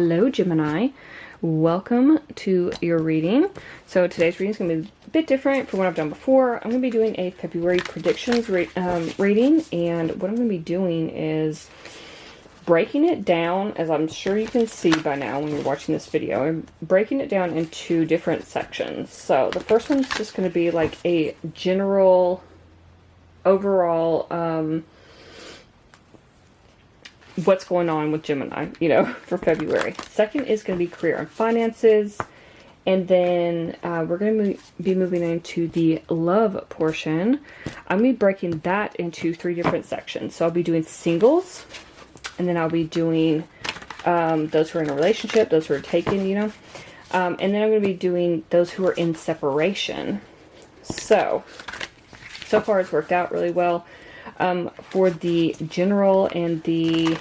Hello Gemini, welcome to your reading. So today's reading is going to be a bit different from what I've done before. I'm going to be doing a February predictions reading, and what I'm going to be doing is breaking it down, as I'm sure you can see by now when you're watching this video. I'm breaking it down into different sections. So the first one's just going to be like a general overall what's going on with Gemini, for February. Second is going to be career and finances. And then we're going to be moving into the love portion. I'm going to be breaking that into 3 different sections. So I'll be doing singles, and then I'll be doing those who are in a relationship, those who are taken, and then I'm going to be doing those who are in separation. So far it's worked out really well. For the general and the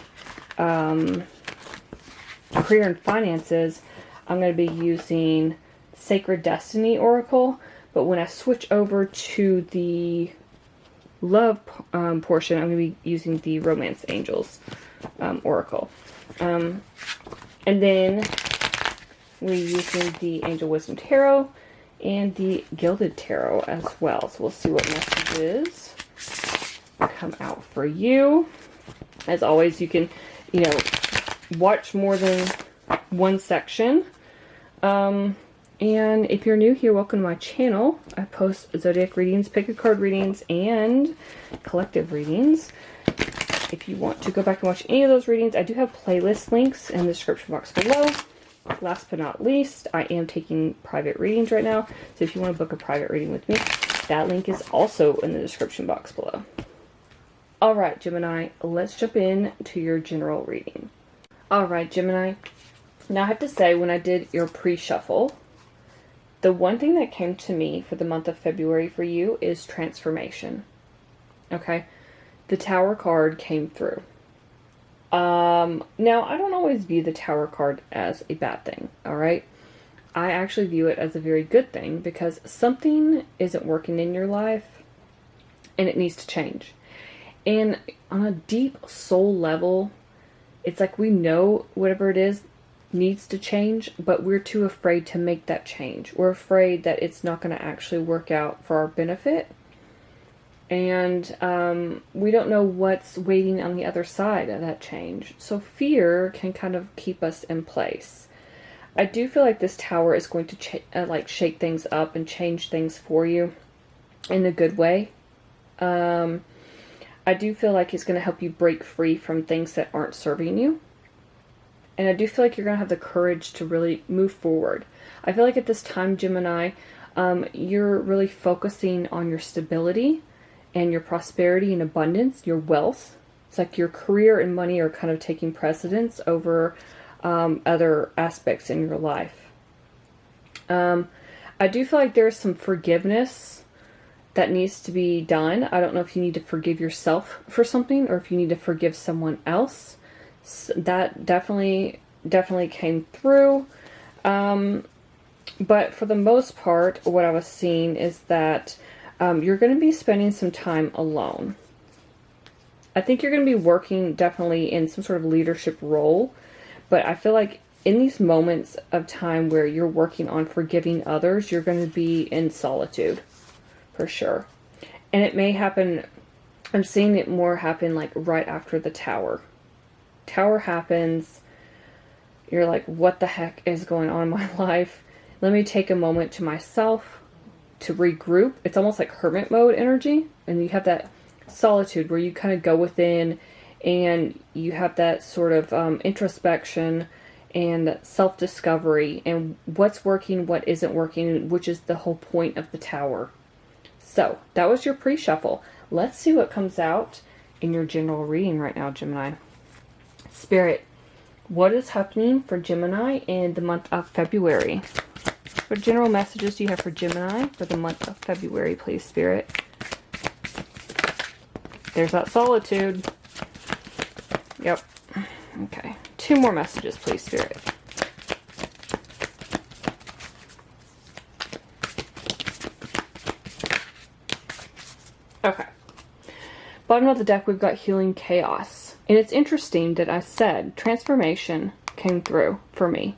career and finances, I'm going to be using Sacred Destiny Oracle, but when I switch over to the love portion, I'm going to be using the Romance Angels Oracle. And then we're using the Angel Wisdom Tarot and the Gilded Tarot as well. So we'll see what messages come out for you. As always, you can, watch more than one section. And if you're new here, welcome to my channel. I post zodiac readings, pick a card readings, and collective readings. If you want to go back and watch any of those readings, I do have playlist links in the description box below. Last but not least, I am taking private readings right now. So if you want to book a private reading with me, that link is also in the description box below. Alright, Gemini, let's jump in to your general reading. Alright, Gemini. Now I have to say, when I did your pre-shuffle, the one thing that came to me for the month of February for you is transformation. Okay? The Tower card came through. Now, I don't always view the Tower card as a bad thing, alright? I actually view it as a very good thing, because something isn't working in your life, and it needs to change. And on a deep soul level, it's like we know whatever it is needs to change, but we're too afraid to make that change. We're afraid that it's not going to actually work out for our benefit. And we don't know what's waiting on the other side of that change. So fear can kind of keep us in place. I do feel like this Tower is going to shake things up and change things for you in a good way. I do feel like it's going to help you break free from things that aren't serving you. And I do feel like you're going to have the courage to really move forward. I feel like at this time, Gemini, you're really focusing on your stability and your prosperity and abundance, your wealth. It's like your career and money are kind of taking precedence over other aspects in your life. I do feel like there's some forgiveness that needs to be done. I don't know if you need to forgive yourself for something, or if you need to forgive someone else. That definitely came through. But for the most part, what I was seeing is that you're going to be spending some time alone. I think you're going to be working definitely in some sort of leadership role, but I feel like in these moments of time where you're working on forgiving others, you're going to be in solitude. For sure. And it may happen, I'm seeing it more happen like right after the Tower. Tower happens, you're like, what the heck is going on in my life? Let me take a moment to myself to regroup. It's almost like hermit mode energy. And you have that solitude where you kind of go within and you have that sort of introspection and self-discovery and what's working, what isn't working, which is the whole point of the Tower. So, that was your pre-shuffle. Let's see what comes out in your general reading right now, Gemini. Spirit, what is happening for Gemini in the month of February? What general messages do you have for Gemini for the month of February, please, Spirit? There's that solitude. Yep. Okay. 2 more messages, please, Spirit. Okay. Bottom of the deck, we've got Healing Chaos. And it's interesting that I said transformation came through for me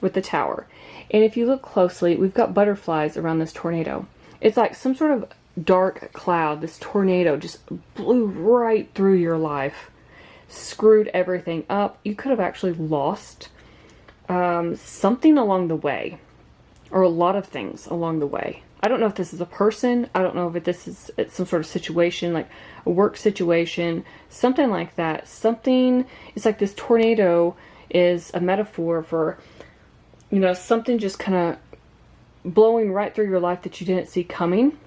with the Tower. And if you look closely, we've got butterflies around this tornado. It's like some sort of dark cloud. This tornado just blew right through your life, screwed everything up. You could have actually lost something along the way, or a lot of things along the way. I don't know if this is a person. I don't know if this is some sort of situation, like a work situation, something like that. Something, it's like this tornado is a metaphor for, you know, something just kind of blowing right through your life that you didn't see coming.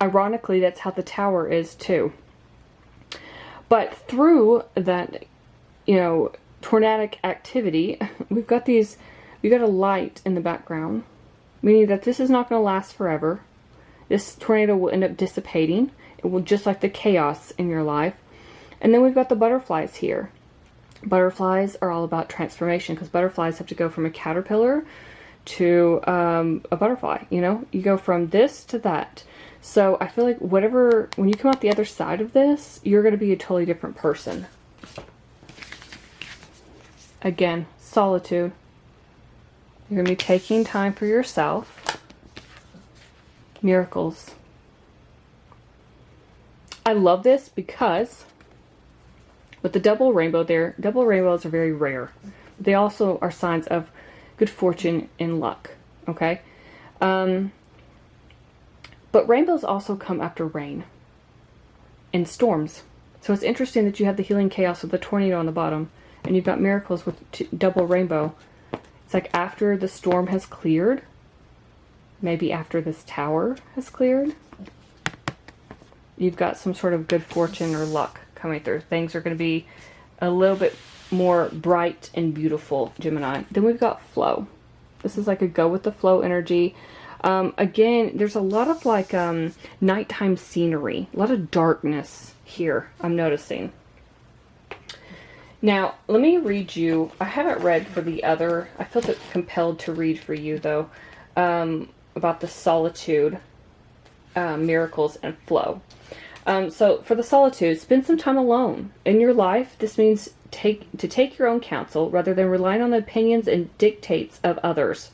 Ironically, that's how the Tower is too. But through that, you know, tornadic activity, we've got a light in the background, meaning that this is not going to last forever. This tornado will end up dissipating. It will, just like the chaos in your life. And then we've got the butterflies here. Butterflies are all about transformation, because butterflies have to go from a caterpillar to a butterfly. You know, you go from this to that. So I feel like when you come out the other side of this, you're going to be a totally different person. Again, solitude. You're going to be taking time for yourself. Miracles. I love this because with the double rainbow there, double rainbows are very rare. They also are signs of good fortune and luck. Okay? But rainbows also come after rain and storms. So it's interesting that you have the healing chaos with the tornado on the bottom, and you've got miracles with double rainbow. It's like after the storm has cleared, maybe after this Tower has cleared, you've got some sort of good fortune or luck coming through. Things are going to be a little bit more bright and beautiful, Gemini. Then we've got flow. This is like a go with the flow energy. Again, there's a lot of like nighttime scenery, a lot of darkness here, I'm noticing. Now, let me read you, I haven't read for the other, I felt compelled to read for you though, about the solitude, miracles, and flow. So for the solitude, spend some time alone. In your life, this means to take your own counsel rather than relying on the opinions and dictates of others.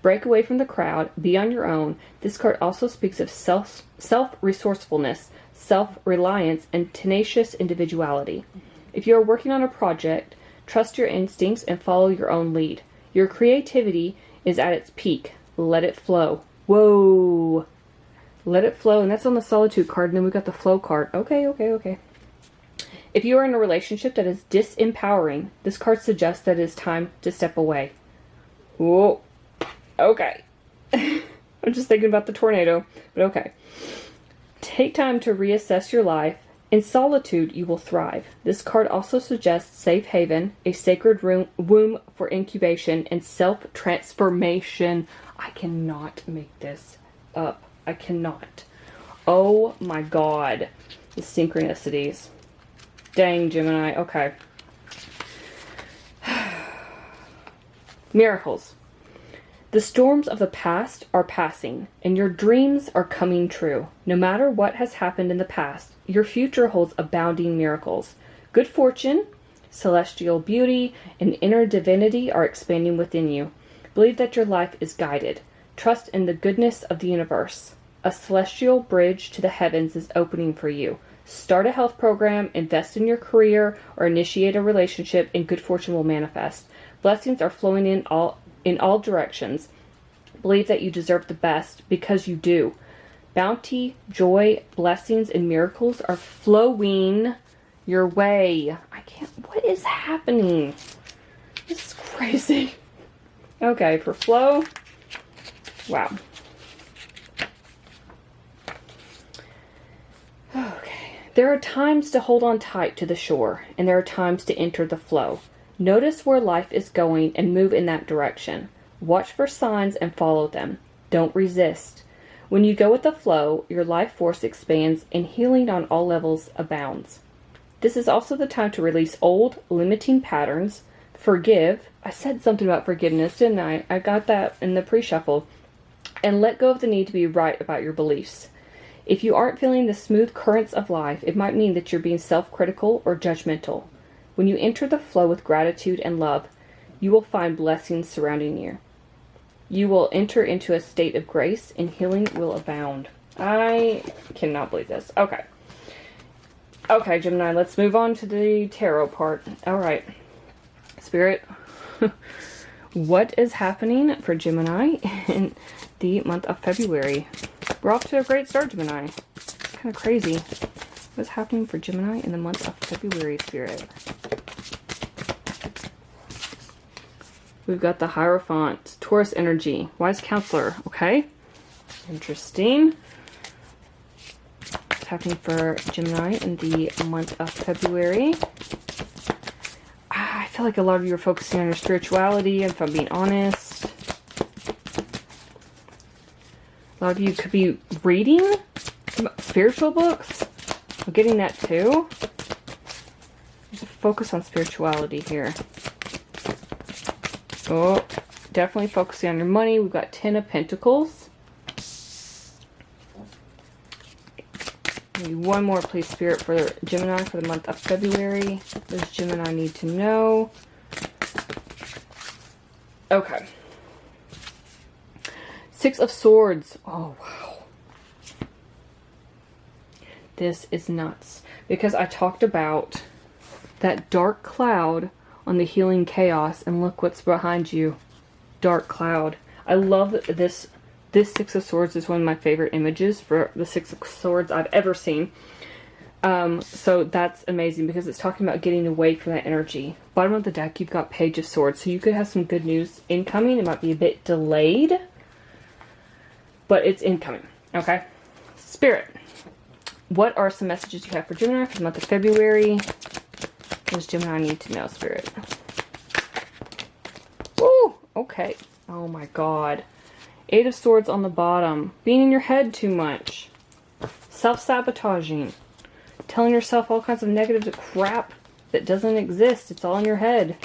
Break away from the crowd, be on your own. This card also speaks of self-resourcefulness, self-reliance, and tenacious individuality. If you are working on a project, trust your instincts and follow your own lead. Your creativity is at its peak. Let it flow. Whoa! Let it flow. And that's on the solitude card. And then we've got the flow card. Okay. If you are in a relationship that is disempowering, this card suggests that it is time to step away. Whoa. Okay. I'm just thinking about the tornado, but okay. Take time to reassess your life. In solitude, you will thrive. This card also suggests safe haven, a sacred womb for incubation, and self-transformation. I cannot make this up. I cannot. Oh my God. The synchronicities. Dang, Gemini. Okay. Miracles. The storms of the past are passing, and your dreams are coming true. No matter what has happened in the past, your future holds abounding miracles. Good fortune, celestial beauty, and inner divinity are expanding within you. Believe that your life is guided. Trust in the goodness of the universe. A celestial bridge to the heavens is opening for you. Start a health program, invest in your career, or initiate a relationship, and good fortune will manifest. Blessings are flowing in all directions. Believe that you deserve the best, because you do. Bounty, joy, blessings, and miracles are flowing your way. What is happening? This is crazy. Okay, for flow. Wow. Okay. There are times to hold on tight to the shore, and there are times to enter the flow. Notice where life is going and move in that direction. Watch for signs and follow them. Don't resist. When you go with the flow, your life force expands and healing on all levels abounds. This is also the time to release old, limiting patterns. Forgive. I said something about forgiveness, didn't I? I got that in the pre-shuffle. And let go of the need to be right about your beliefs. If you aren't feeling the smooth currents of life, it might mean that you're being self-critical or judgmental. When you enter the flow with gratitude and love, You will find blessings surrounding you. You will enter into a state of grace and healing will abound. I cannot believe this. Okay. Okay, Gemini, let's move on to the tarot part. All right. Spirit, what is happening for Gemini in the month of February? We're off to a great start, Gemini. Kind of crazy. What's happening for Gemini in the month of February, Spirit? We've got the Hierophant, Taurus energy, wise counselor. Okay. Interesting. What's happening for Gemini in the month of February? I feel like a lot of you are focusing on your spirituality, if I'm being honest. A lot of you could be reading spiritual books. I'm getting that too. There's a focus on spirituality here. Oh, definitely focusing on your money. We've got 10 of Pentacles. Maybe one more, please, Spirit, for Gemini for the month of February. What does Gemini need to know? Okay. 6 of Swords. Oh, wow. This is nuts. Because I talked about that dark cloud on the healing chaos, and look what's behind you. Dark cloud. I love this. This 6 of Swords is one of my favorite images for the 6 of Swords I've ever seen. So that's amazing because it's talking about getting away from that energy. Bottom of the deck, you've got Page of Swords. So you could have some good news incoming. It might be a bit delayed, but it's incoming. Okay? Spirit, what are some messages you have for Gemini for the month of February? What does Gemini need to know, Spirit? Woo! Okay. Oh my god. 8 of Swords on the bottom. Being in your head too much. Self-sabotaging. Telling yourself all kinds of negative crap that doesn't exist. It's all in your head.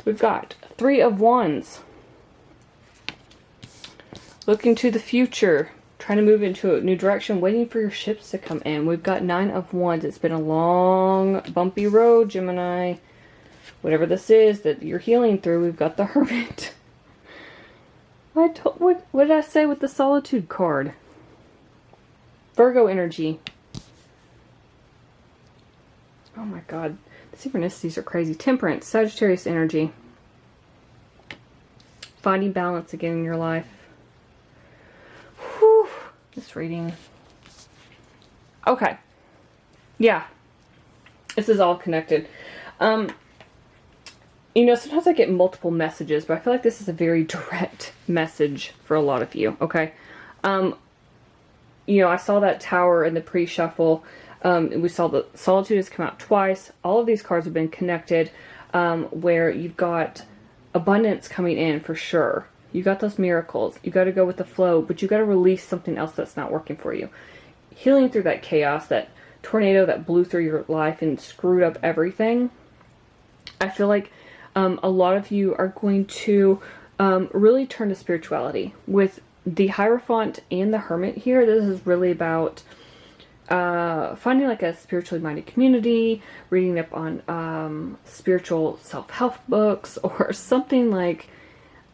We've got 3 of Wands. Looking to the future. Trying to move into a new direction. Waiting for your ships to come in. We've got 9 of Wands. It's been a long, bumpy road, Gemini. Whatever this is that you're healing through, we've got the Hermit. What did I say with the Solitude card? Virgo energy. Oh my god. The synchronicities are crazy. Temperance. Sagittarius energy. Finding balance again in your life. Whew. This reading. Okay. Yeah. This is all connected. You know, sometimes I get multiple messages, but I feel like this is a very direct message for a lot of you, okay? You know, I saw that Tower in the pre-shuffle. We saw the Solitude has come out twice. All of these cards have been connected, where you've got abundance coming in for sure. You got those miracles. You got to go with the flow, but you got to release something else that's not working for you. Healing through that chaos, that tornado that blew through your life and screwed up everything. I feel like a lot of you are going to really turn to spirituality. With the Hierophant and the Hermit here, this is really about finding like a spiritually minded community, reading up on spiritual self-help books, or something like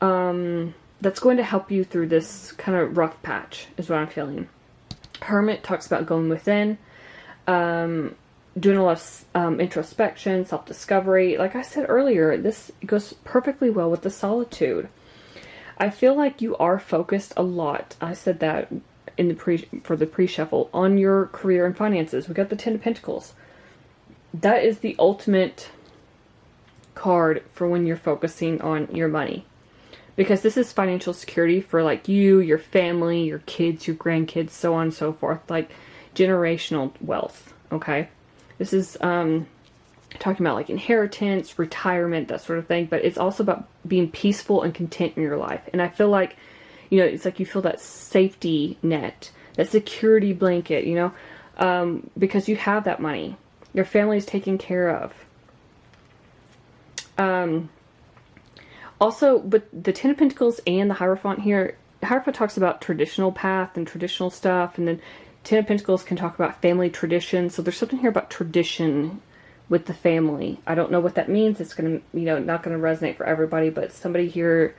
that's going to help you through this kind of rough patch, is what I'm feeling. Hermit talks about going within, doing a lot of introspection, self-discovery. Like I said earlier, this goes perfectly well with the Solitude. I feel like you are focused a lot. I said that in the pre-shuffle on your career and finances. We got the 10 of Pentacles. That is the ultimate card for when you're focusing on your money. Because this is financial security for like you, your family, your kids, your grandkids, so on and so forth. Like generational wealth, okay? This is talking about like inheritance, retirement, that sort of thing. But it's also about being peaceful and content in your life. And I feel like, you know, it's like you feel that safety net, that security blanket, you know, because you have that money. Your family is taken care of. Also, but the 10 of Pentacles and the Hierophant here, Hierophant talks about traditional path and traditional stuff, and then 10 of Pentacles can talk about family tradition. So there's something here about tradition with the family. I don't know what that means. It's going to, not going to resonate for everybody, but somebody here,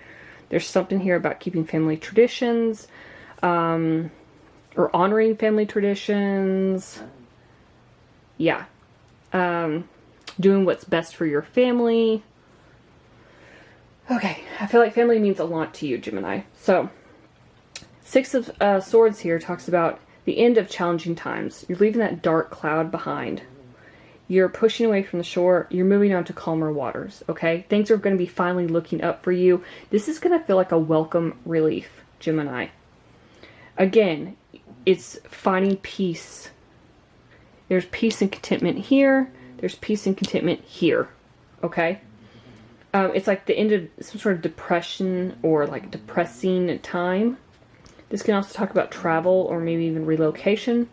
there's something here about keeping family traditions, or honoring family traditions. Yeah. Doing what's best for your family. Okay, I feel like family means a lot to you, Gemini. So, Six of Swords here talks about the end of challenging times. You're leaving that dark cloud behind. You're pushing away from the shore. You're moving on to calmer waters, okay? Things are going to be finally looking up for you. This is going to feel like a welcome relief, Gemini. Again, it's finding peace. There's peace and contentment here. There's peace and contentment here, okay? It's like the end of some sort of depression or like depressing time. This can also talk about travel or maybe even relocation.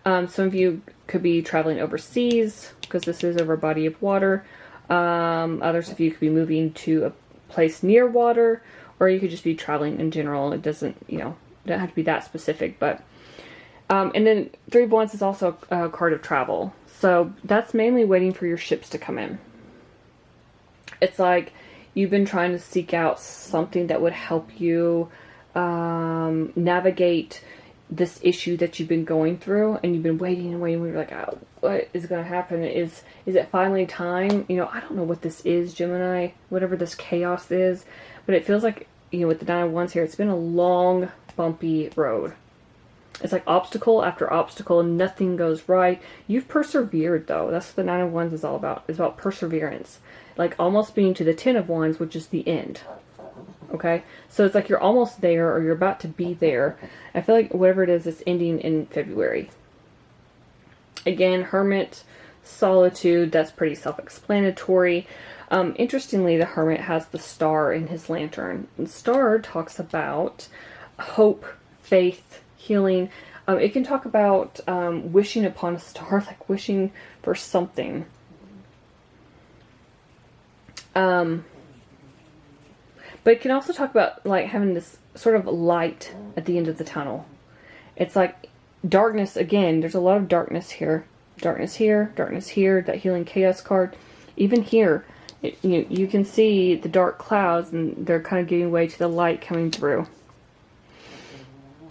Some of you could be traveling overseas because this is over a body of water. Others of you could be moving to a place near water, or you could just be traveling in general. It doesn't, don't have to be that specific, but and then Three of Wands is also a card of travel. So that's mainly waiting for your ships to come in. It's like you've been trying to seek out something that would help you navigate this issue that you've been going through, and you've been waiting and waiting. You're like, oh, what is going to happen? Is it finally time? I don't know what this is, Gemini, whatever this chaos is, but it feels like, with the Nine of Wands here, it's been a long, bumpy road. It's like obstacle after obstacle and nothing goes right. You've persevered, though. That's what the Nine of Wands is all about. It's about perseverance. Like almost being to the Ten of Wands, which is the end. Okay? So it's like you're almost there, or you're about to be there. I feel like whatever it is, it's ending in February. Again, Hermit, solitude, that's pretty self-explanatory. Interestingly, the Hermit has the star in his lantern. And the star talks about hope, faith, healing. It can talk about wishing upon a star, like wishing for something. But it can also talk about like having this sort of light at the end of the tunnel. It's like darkness again. There's a lot of darkness here. Darkness here, darkness here, that healing chaos card. Even here, you can see the dark clouds and they're kind of giving way to the light coming through.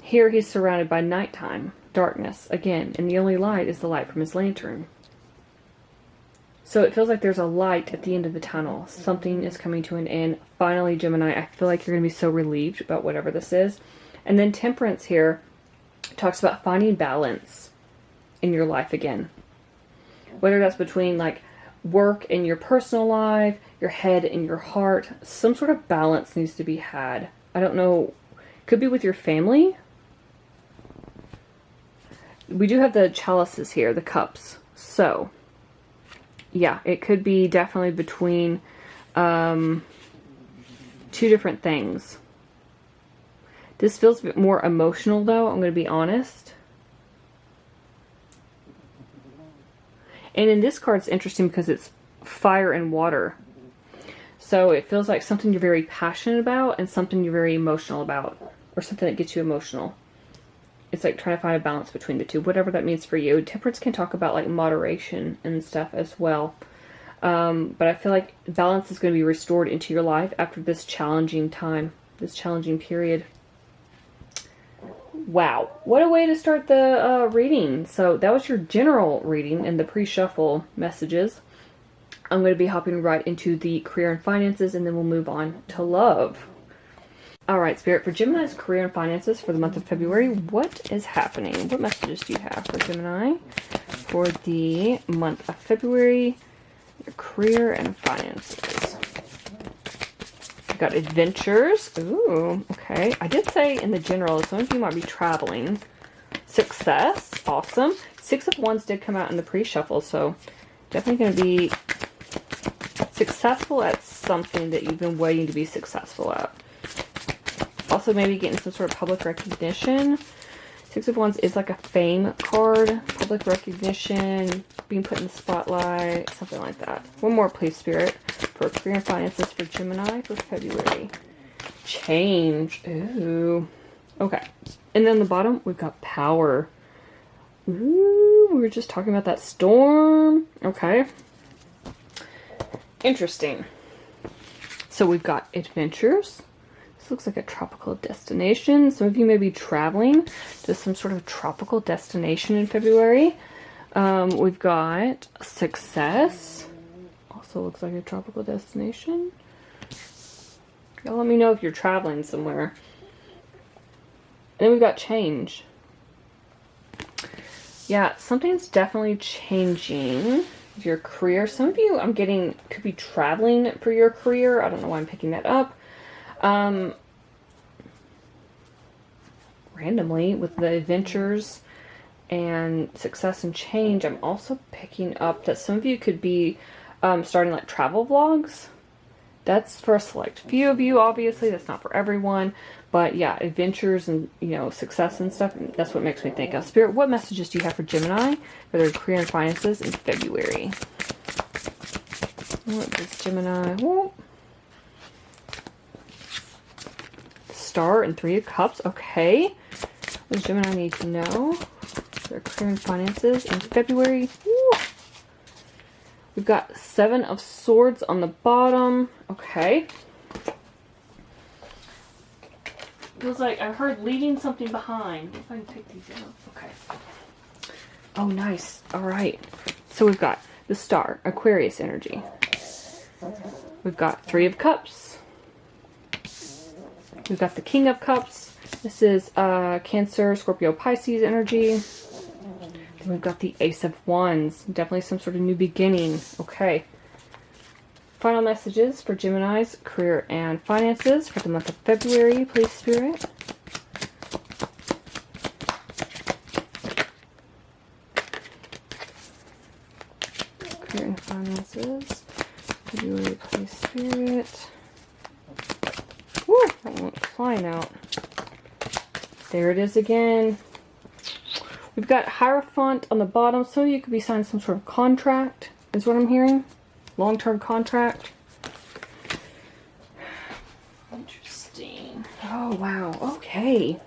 Here he's surrounded by nighttime, darkness again, and the only light is the light from his lantern. So it feels like there's a light at the end of the tunnel. Something is coming to an end. Finally, Gemini, I feel like you're going to be so relieved about whatever this is. And then Temperance here talks about finding balance in your life again. Whether that's between like work and your personal life, your head and your heart, some sort of balance needs to be had. I don't know. Could be with your family. We do have the chalices here, the cups. So, yeah, it could be definitely between two different things. This feels a bit more emotional, though, I'm going to be honest. And in this card, it's interesting because it's fire and water. So it feels like something you're very passionate about and something you're very emotional about. Or something that gets you emotional. It's like trying to find a balance between the two, whatever that means for you. Temperance can talk about like moderation and stuff as well. But I feel like balance is going to be restored into your life after this challenging time, this challenging period. Wow, what a way to start the reading. So that was your general reading and the pre-shuffle messages. I'm going to be hopping right into the career and finances, and then we'll move on to love. Alright, Spirit, for Gemini's career and finances for the month of February, what is happening? What messages do you have for Gemini for the month of February, your career and finances? We've got adventures. Ooh, okay. I did say in the general, some of you might be traveling. Success. Awesome. Six of Wands did come out in the pre-shuffle, so definitely going to be successful at something that you've been waiting to be successful at. Also maybe getting some sort of public recognition. Six of Wands is like a fame card. Public recognition, being put in the spotlight, something like that. One more, please, Spirit, for career and finances for Gemini for February. Change. Ooh. Okay. And then the bottom, we've got power. Ooh, we were just talking about that storm. Okay. Interesting. So we've got adventures. This looks like a tropical destination. Some of you may be traveling to some sort of tropical destination in February. We've got success. Also looks like a tropical destination. Y'all let me know if you're traveling somewhere. And then we've got change. Yeah, something's definitely changing with your career. Some of you, I'm getting, could be traveling for your career. I don't know why I'm picking that up. Randomly with the adventures and success and change, I'm also picking up that some of you could be starting like travel vlogs. That's for a select few of you, obviously. That's not for everyone. But yeah, adventures and, you know, success and stuff. That's what makes me think of. Spirit, what messages do you have for Gemini for their career and finances in February? What does Gemini want? Star and Three of Cups. Okay. What does Gemini need to know? Their career and finances in February. Woo. We've got Seven of Swords on the bottom. Okay. Feels like I heard leaving something behind. If I can take these out. Okay. Oh, nice. All right. So we've got the Star, Aquarius energy. We've got Three of Cups. We've got the King of Cups. This is Cancer, Scorpio, Pisces energy. Then we've got the Ace of Wands. Definitely some sort of new beginning. Okay. Final messages for Gemini's career and finances for the month of February, please, Spirit. Career and finances. February, please, Spirit. Woo! That went flying out. There it is again. We've got Hierophant on the bottom. Some of you could be signing some sort of contract, is what I'm hearing. Long-term contract. Interesting. Oh, wow. Okay.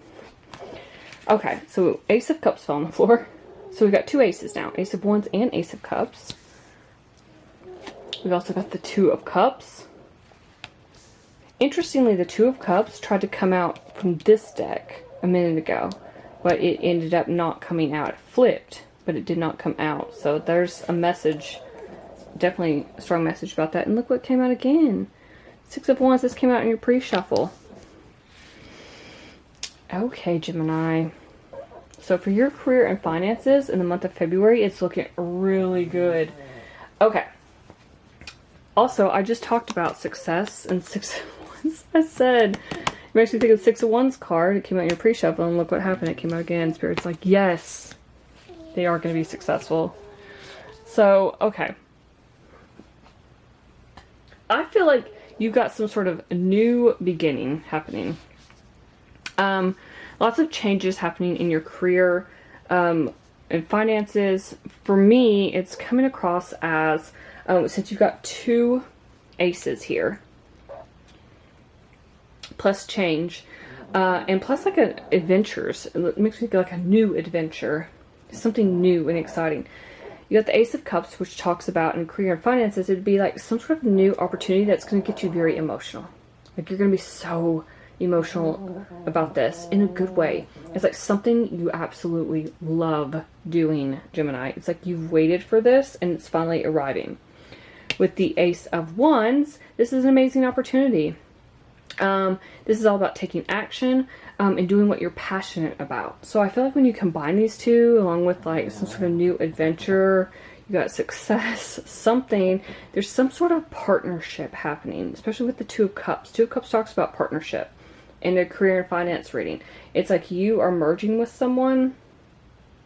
Okay, so Ace of Cups fell on the floor. So we've got two aces now. Ace of Wands and Ace of Cups. We've also got the Two of Cups. Interestingly, the Two of Cups tried to come out from this deck a minute ago, but it ended up not coming out. It flipped, but it did not come out. So there's a message, definitely a strong message about that. And look what came out again. Six of Wands. This came out in your pre-shuffle. Okay, Gemini. So for your career and finances in the month of February, it's looking really good. Okay. Also, I just talked about success and Six of Wands. I said, it makes me think of Six of Wands card. It came out in your pre-shuffle, and look what happened. It came out again. Spirit's like, yes, they are going to be successful. So, okay. I feel like you've got some sort of new beginning happening. Lots of changes happening in your career and finances. For me, it's coming across as, since you've got two aces here, plus change, and plus like adventures. It makes me feel like a new adventure, something new and exciting. You got the Ace of Cups, which talks about in career and finances, it would be like some sort of new opportunity that's going to get you very emotional. Like you're going to be so emotional about this in a good way. It's like something you absolutely love doing, Gemini. It's like you've waited for this and it's finally arriving. With the Ace of Wands, this is an amazing opportunity. This is all about taking action and doing what you're passionate about. So I feel like when you combine these two along with like some sort of new adventure, you got success, something, there's some sort of partnership happening, especially with the Two of Cups. Two of Cups talks about partnership in a career and finance reading. It's like you are merging with someone.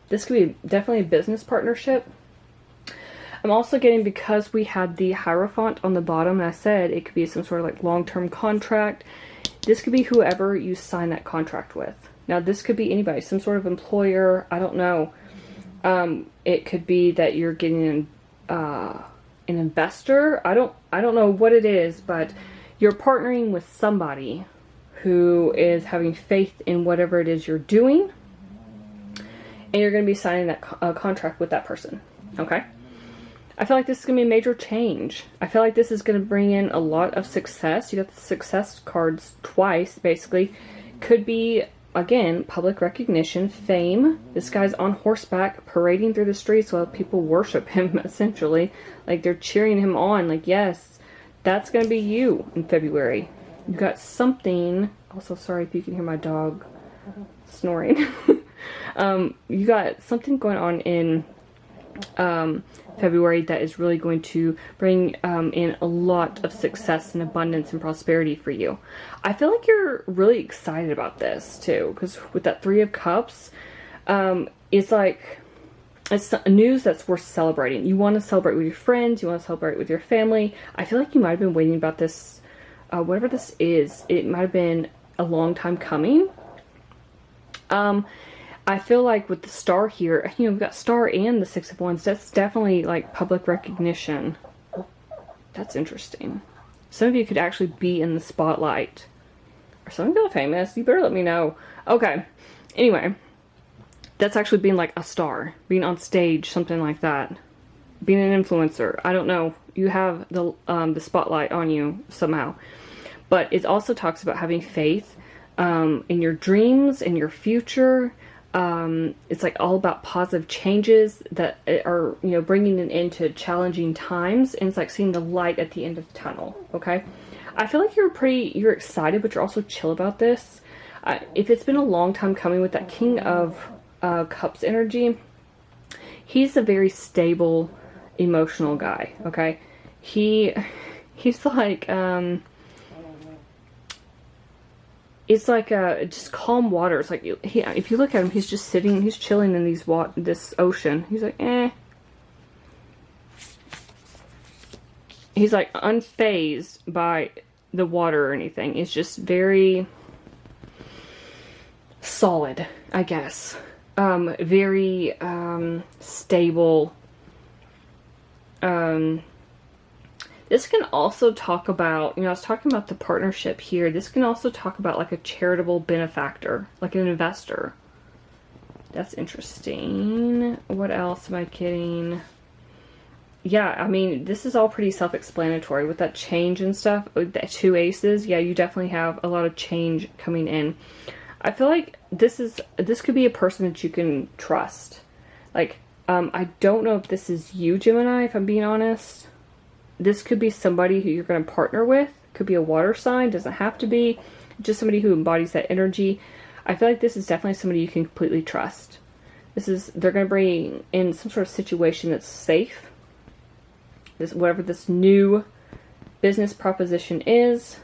This could be definitely a business partnership. I'm also getting, because we had the Hierophant on the bottom, and I said it could be some sort of like long-term contract. This could be whoever you sign that contract with. Now, this could be anybody, some sort of employer. I don't know. It could be that you're getting an investor. I don't know what it is, but you're partnering with somebody who is having faith in whatever it is you're doing. and you're going to be signing that contract with that person. Okay? I feel like this is going to be a major change. I feel like this is going to bring in a lot of success. You got the success cards twice, basically. Could be, again, public recognition, fame. This guy's on horseback, parading through the streets while people worship him, essentially. Like, they're cheering him on. Like, yes, that's going to be you in February. You got something. Also, sorry if you can hear my dog snoring. You got something going on in February that is really going to bring in a lot of success and abundance and prosperity for you. I feel like you're really excited about this too, because with that Three of Cups, it's like, it's news that's worth celebrating. You want to celebrate with your friends, you want to celebrate with your family. I feel like you might have been waiting about this, whatever this is, it might have been a long time coming. I feel like with the Star here, you know, we've got Star and the Six of Wands. That's definitely like public recognition. That's interesting. Some of you could actually be in the spotlight. Are some of you famous? You better let me know. Okay. Anyway, that's actually being like a star, being on stage, something like that. Being an influencer. I don't know. You have the spotlight on you somehow. But it also talks about having faith in your dreams, in your future. It's like all about positive changes that are, you know, bringing an end to challenging times, and it's like seeing the light at the end of the tunnel. Okay, I feel like you're excited, but you're also chill about this. If it's been a long time coming with that King of Cups energy, he's a very stable, emotional guy. Okay, he's like it's like just calm waters. Like if you look at him, he's just sitting, he's chilling in this ocean. He's like, eh. He's like unfazed by the water or anything. It's just very solid, I guess. Very stable. This can also talk about, you know, I was talking about the partnership here. This can also talk about like a charitable benefactor, like an investor. That's interesting. What else am I getting? Yeah, I mean, this is all pretty self-explanatory with that change and stuff. With the two aces, yeah, you definitely have a lot of change coming in. I feel like this could be a person that you can trust. Like, I don't know if this is you, Gemini, if I'm being honest. This could be somebody who you're going to partner with. Could be a water sign. Doesn't have to be. Just somebody who embodies that energy. I feel like this is definitely somebody you can completely trust. They're going to bring in some sort of situation that's safe. Whatever this new business proposition is.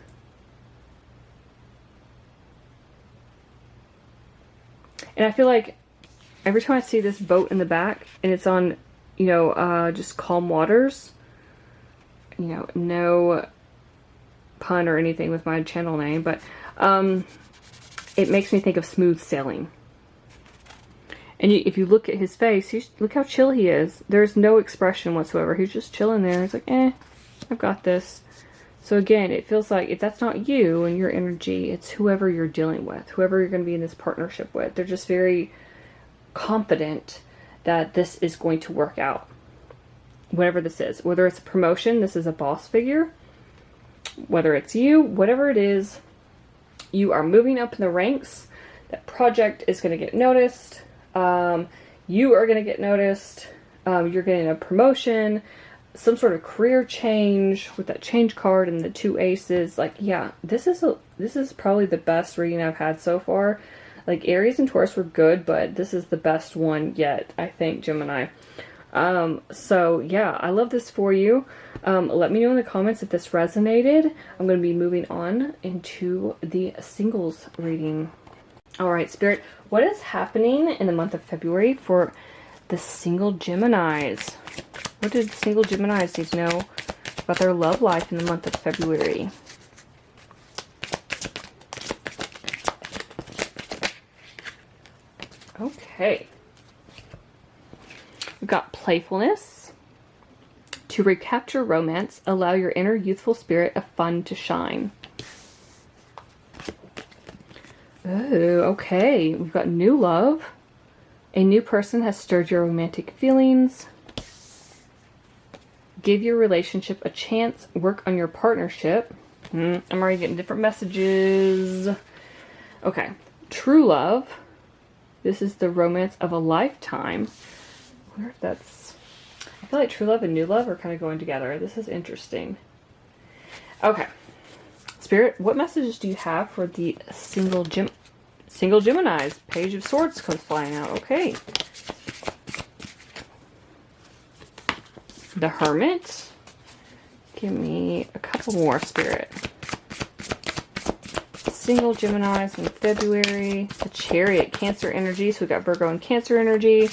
And I feel like every time I see this boat in the back and it's on, you know, just calm waters. You know, no pun or anything with my channel name, but it makes me think of smooth sailing. And if you look at his face, look how chill he is. There's no expression whatsoever. He's just chilling there. He's like, eh, I've got this. So again, it feels like if that's not you and your energy, it's whoever you're dealing with, whoever you're going to be in this partnership with. They're just very confident that this is going to work out. Whatever this is, whether it's a promotion, this is a boss figure, whether it's you, whatever it is, you are moving up in the ranks. That project is going to get noticed. You are going to get noticed. You're getting a promotion, some sort of career change with that change card and the two aces. Like, yeah, this is probably the best reading I've had so far. Like, Aries and Taurus were good, but this is the best one yet, I think, Gemini. So yeah, I love this for you. Let me know in the comments if this resonated. I'm going to be moving on into the singles reading. Alright, Spirit, what is happening in the month of February for the single Geminis? What did single Geminis need to know about their love life in the month of February? Okay. We've got playfulness. To recapture romance, allow your inner youthful spirit of fun to shine. Oh, okay. We've got new love. A new person has stirred your romantic feelings. Give your relationship a chance. Work on your partnership. I'm already getting different messages. Okay. True love. This is the romance of a lifetime. I wonder if that's... I feel like true love and new love are kind of going together. This is interesting. Okay. Spirit, what messages do you have for the single Geminis? Page of Swords comes flying out. Okay. The Hermit. Give me a couple more, Spirit. Single Geminis in February. The Chariot, Cancer energy. So we've got Virgo and Cancer energy.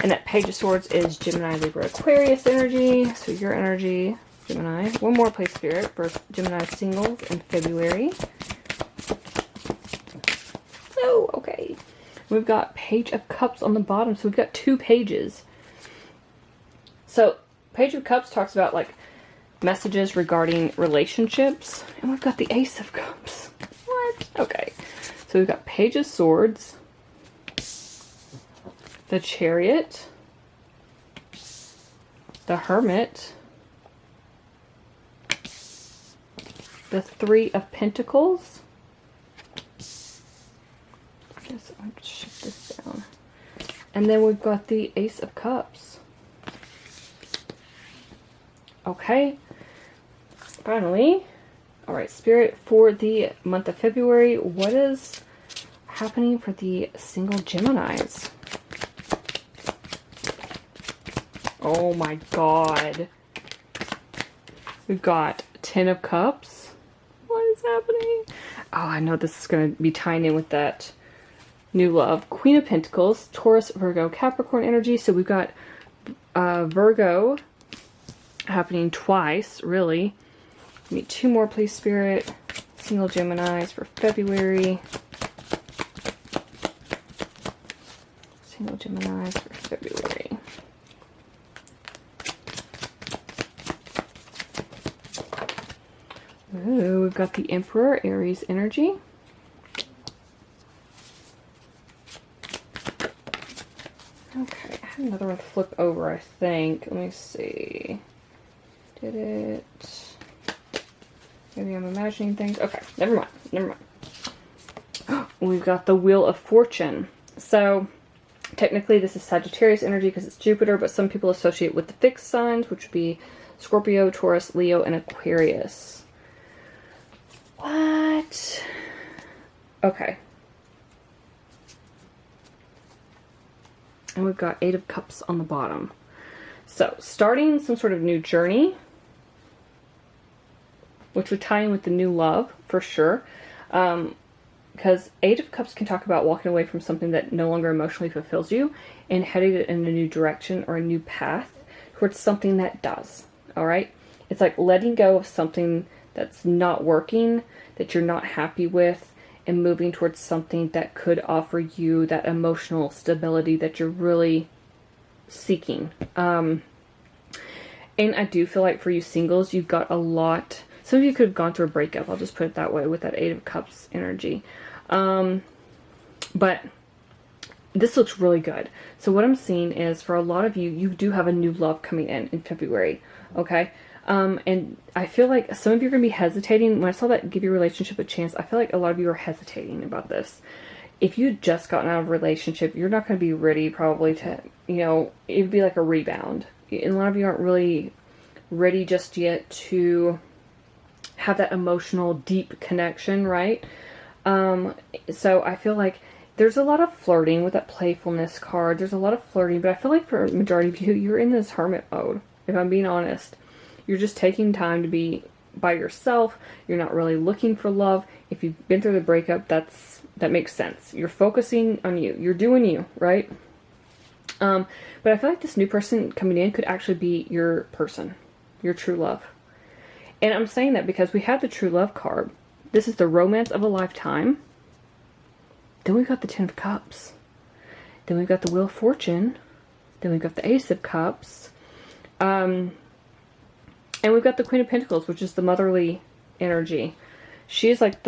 And that Page of Swords is Gemini, Libra, Aquarius energy. So your energy, Gemini. One more, please, Spirit, for Gemini singles in February. Oh, okay. We've got Page of Cups on the bottom. So we've got 2 pages. So Page of Cups talks about like messages regarding relationships. And we've got the Ace of Cups. What? Okay. So we've got Page of Swords. The Chariot. The Hermit. The 3 of Pentacles. I guess I'll just shift this down. And then we've got the Ace of Cups. Okay. Finally. Alright, Spirit, for the month of February, what is happening for the single Geminis? Oh my god. We've got 10 of Cups. What is happening? Oh, I know this is going to be tying in with that new love. Queen of Pentacles, Taurus, Virgo, Capricorn energy. So we've got Virgo happening twice, really. Give me 2 more, please, Spirit. Single Geminis for February. Single Geminis for February. Ooh, we've got the Emperor, Aries energy. Okay, I had another one flip over, I think. Let me see. Did it? Maybe I'm imagining things. Okay, never mind. Never mind. We've got the Wheel of Fortune. So, technically this is Sagittarius energy because it's Jupiter, but some people associate with the fixed signs, which would be Scorpio, Taurus, Leo, and Aquarius. What? Okay. And we've got 8 of Cups on the bottom. So, starting some sort of new journey, which would tie in with the new love, for sure. Because 8 of Cups can talk about walking away from something that no longer emotionally fulfills you and heading it in a new direction or a new path towards something that does. Alright? It's like letting go of something that's not working, that you're not happy with, and moving towards something that could offer you that emotional stability that you're really seeking. And I do feel like for you singles, you've got a lot. Some of you could have gone through a breakup, I'll just put it that way, with that 8 of Cups energy. But this looks really good. So what I'm seeing is, for a lot of you, you do have a new love coming in February, okay? And I feel like some of you are going to be hesitating. When I saw that give your relationship a chance, I feel like a lot of you are hesitating about this. If you just gotten out of a relationship, you're not going to be ready probably to, you know, it'd be like a rebound. And a lot of you aren't really ready just yet to have that emotional, deep connection, right? So I feel like there's a lot of flirting with that playfulness card. There's a lot of flirting, but I feel like for a majority of you, you're in this hermit mode, if I'm being honest. You're just taking time to be by yourself. You're not really looking for love. If you've been through the breakup, that makes sense. You're focusing on you. You're doing you, right? But I feel like this new person coming in could actually be your person, your true love. And I'm saying that because we have the true love card. This is the romance of a lifetime. Then we've got the 10 of Cups. Then we've got the Wheel of Fortune. Then we've got the Ace of Cups. And we've got the Queen of Pentacles, which is the motherly energy. She's like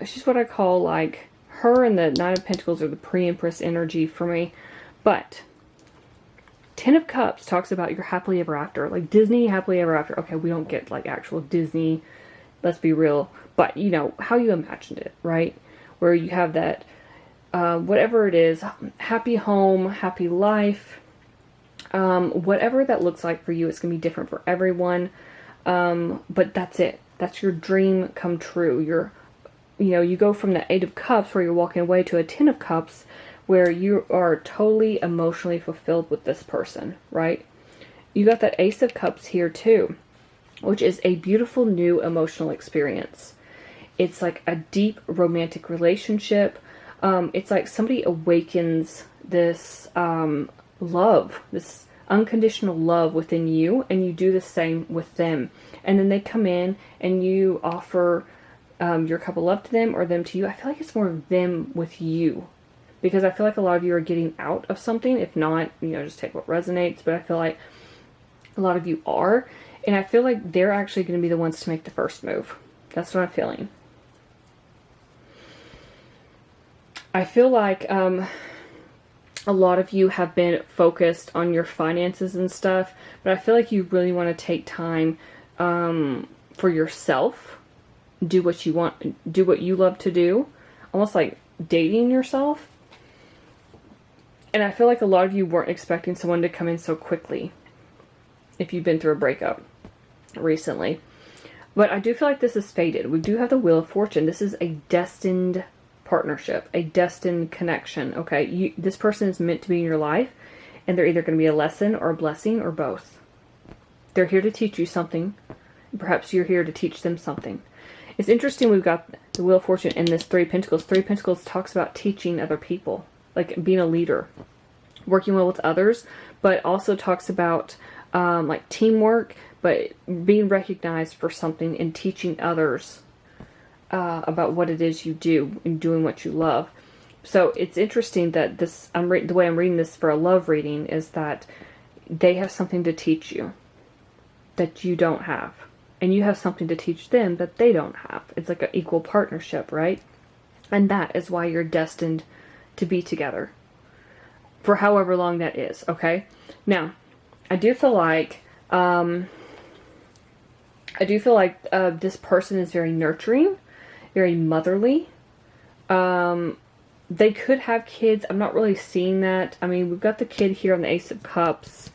she's what I call like her and the Nine of Pentacles are the pre-Empress energy for me. But Ten of Cups talks about your happily ever after. Like Disney happily ever after. Okay, we don't get like actual Disney, let's be real. But you know, how you imagined it, right? Where you have that, whatever it is, happy home, happy life, whatever that looks like for you, it's going to be different for everyone. But that's it. That's your dream come true. You go from the Eight of Cups where you're walking away to a Ten of Cups where you are totally emotionally fulfilled with this person, right? You got that Ace of Cups here too, which is a beautiful new emotional experience. It's like a deep romantic relationship. It's like somebody awakens this love, this unconditional love within you, and you do the same with them. And then they come in and you offer your cup of love to them or them to you. I feel like it's more of them with you, because I feel like a lot of you are getting out of something. If not, just take what resonates. But I feel like a lot of you are. And I feel like they're actually going to be the ones to make the first move. That's what I'm feeling. I feel like a lot of you have been focused on your finances and stuff. But I feel like you really want to take time for yourself. Do what you want. Do what you love to do. Almost like dating yourself. And I feel like a lot of you weren't expecting someone to come in so quickly if you've been through a breakup recently. But I do feel like this is fated. We do have the Wheel of Fortune. This is a destined partnership, a destined connection. Okay, this person is meant to be in your life, and they're either going to be a lesson or a blessing or both. They're here to teach you something. Perhaps you're here to teach them something. It's interesting we've got the Wheel of Fortune and this Three of Pentacles. Three of Pentacles talks about teaching other people. Like being a leader, working well with others, but also talks about like teamwork, but being recognized for something and teaching others about what it is you do and doing what you love. So it's interesting that this, the way I'm reading this for a love reading is that they have something to teach you that you don't have. And you have something to teach them that they don't have. It's like an equal partnership, right? And that is why you're destined to be together for however long that is. Okay. Now, I do feel like this person is very nurturing, very motherly. They could have kids. I'm not really seeing that. I mean, we've got the kid here on the Ace of Cups,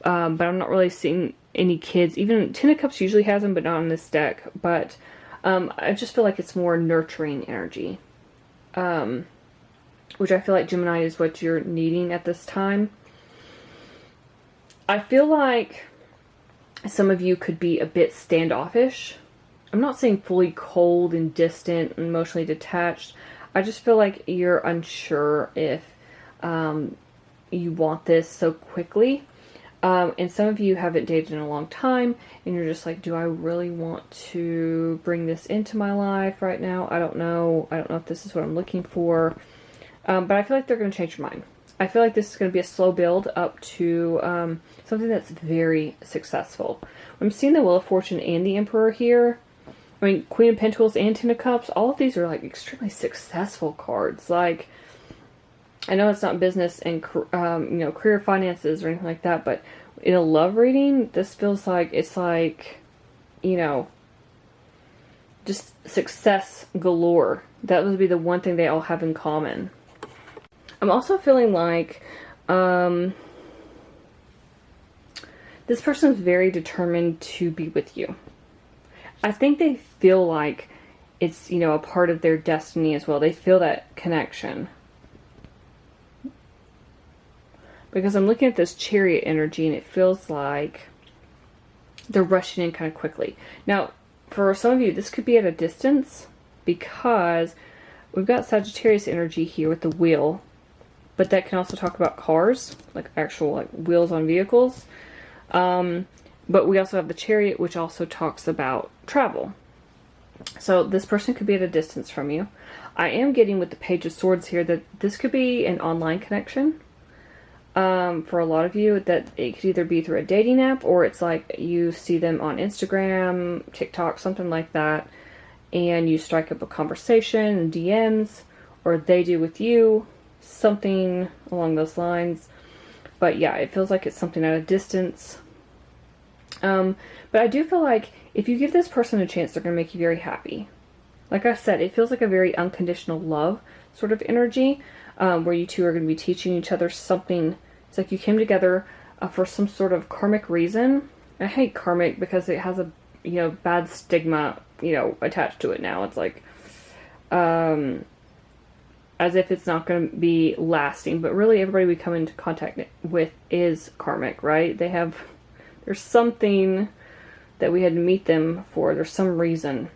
but I'm not really seeing any kids. Even Ten of Cups usually has them, but not on this deck. But I just feel like it's more nurturing energy. Which I feel like Gemini is what you're needing at this time. I feel like some of you could be a bit standoffish. I'm not saying fully cold and distant and emotionally detached. I just feel like you're unsure if you want this so quickly. And some of you haven't dated in a long time and you're just like, do I really want to bring this into my life right now? I don't know. I don't know if this is what I'm looking for. But I feel like they're going to change your mind. I feel like this is going to be a slow build up to something that's very successful. I'm seeing the Wheel of Fortune and the Emperor here. I mean, Queen of Pentacles and Ten of Cups. All of these are like extremely successful cards. Like, I know it's not business and career finances or anything like that, but in a love reading, this feels like it's like, just success galore. That would be the one thing they all have in common. I'm also feeling like this person is very determined to be with you. I think they feel like it's, a part of their destiny as well. They feel that connection. Because I'm looking at this Chariot energy and it feels like they're rushing in kind of quickly. Now, for some of you, this could be at a distance because we've got Sagittarius energy here with the wheel. But that can also talk about cars, like actual wheels on vehicles. But we also have the Chariot, which also talks about travel. So this person could be at a distance from you. I am getting with the Page of Swords here that this could be an online connection. For a lot of you, that it could either be through a dating app or it's like you see them on Instagram, TikTok, something like that. And you strike up a conversation and DMs. or they do with you, something along those lines. But yeah, it feels like it's something at a distance. But I do feel like if you give this person a chance, they're going to make you very happy. Like I said, it feels like a very unconditional love sort of energy, where you two are going to be teaching each other something. It's like you came together for some sort of karmic reason. I hate karmic because it has a, bad stigma, attached to it now. It's like, as if it's not going to be lasting, but really everybody we come into contact with is karmic, right? There's something that we had to meet them for. There's some reason.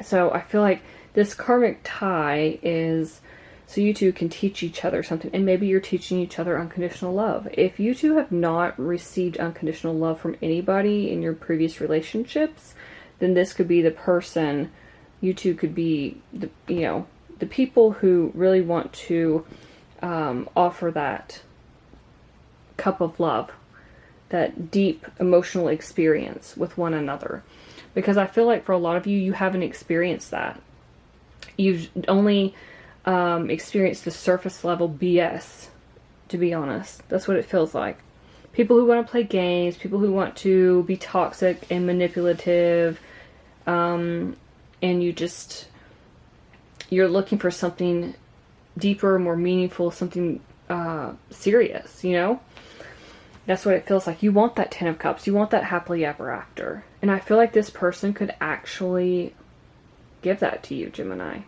So I feel like this karmic tie is so you two can teach each other something, and maybe you're teaching each other unconditional love. If you two have not received unconditional love from anybody in your previous relationships, then this could be the person. You two could be the people who really want to offer that cup of love, that deep emotional experience with one another. Because I feel like for a lot of you, you haven't experienced that. You've only experienced the surface level BS, to be honest. That's what it feels like. People who want to play games, people who want to be toxic and manipulative, and you're looking for something deeper, more meaningful, something serious, That's what it feels like. You want that 10 of Cups. You want that happily ever after. And I feel like this person could actually give that to you, Gemini.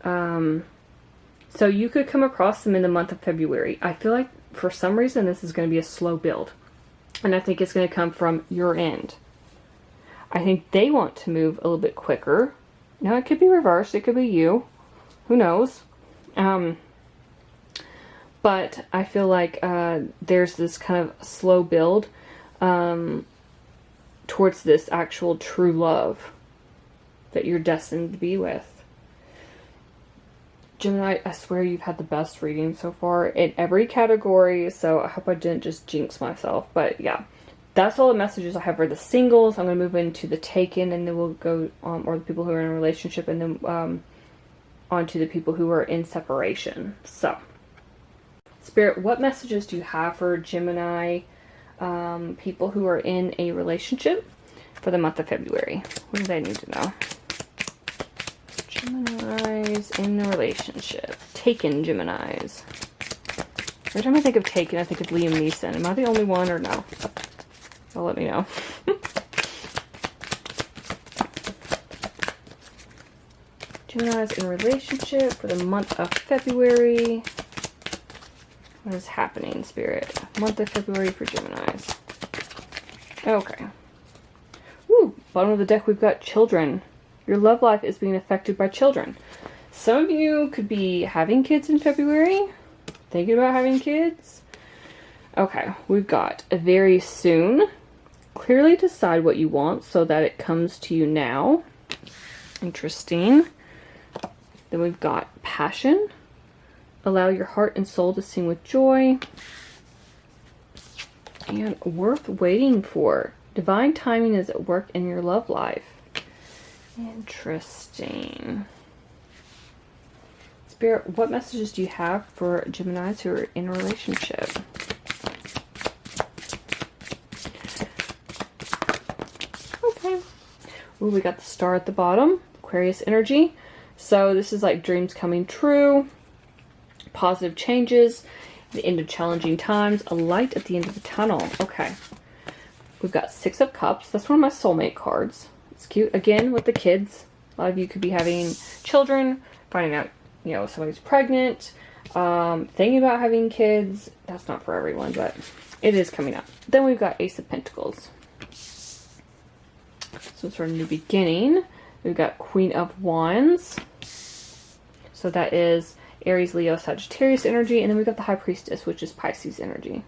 So you could come across them in the month of February. I feel like for some reason this is going to be a slow build. And I think it's going to come from your end. I think they want to move a little bit quicker. Now it could be reversed. It could be you. Who knows? But I feel like there's this kind of slow build towards this actual true love that you're destined to be with. Gemini, I swear you've had the best reading so far in every category, so I hope I didn't just jinx myself. But yeah, that's all the messages I have for the singles. I'm going to move into the taken, and then we'll go, or the people who are in a relationship, and then on to the people who are in separation. So, Spirit, what messages do you have for Gemini people who are in a relationship for the month of February? What do they need to know? Geminis in a relationship. Taken Geminis. Every time I think of Taken, I think of Liam Neeson. Am I the only one or no? Well, let me know. Geminis in a relationship for the month of February. What is happening, Spirit? Month of February for Geminis. Okay. Woo! Bottom of the deck, we've got children. Your love life is being affected by children. Some of you could be having kids in February. Thinking about having kids. Okay, we've got a very soon. Clearly decide what you want so that it comes to you now. Interesting. Then we've got passion. Allow your heart and soul to sing with joy. And worth waiting for. Divine timing is at work in your love life. Interesting. Spirit, what messages do you have for Geminis who are in a relationship? Okay. Ooh, we got the star at the bottom. Aquarius energy. So this is like dreams coming true. Positive changes. The end of challenging times. A light at the end of the tunnel. Okay. We've got 6 of Cups. That's one of my soulmate cards. It's cute. Again, with the kids. A lot of you could be having children. Finding out, somebody's pregnant. Thinking about having kids. That's not for everyone, but it is coming up. Then we've got Ace of Pentacles. Some sort of new beginning. We've got Queen of Wands. So that is Aries, Leo, Sagittarius energy. And then we've got the High Priestess, which is Pisces energy.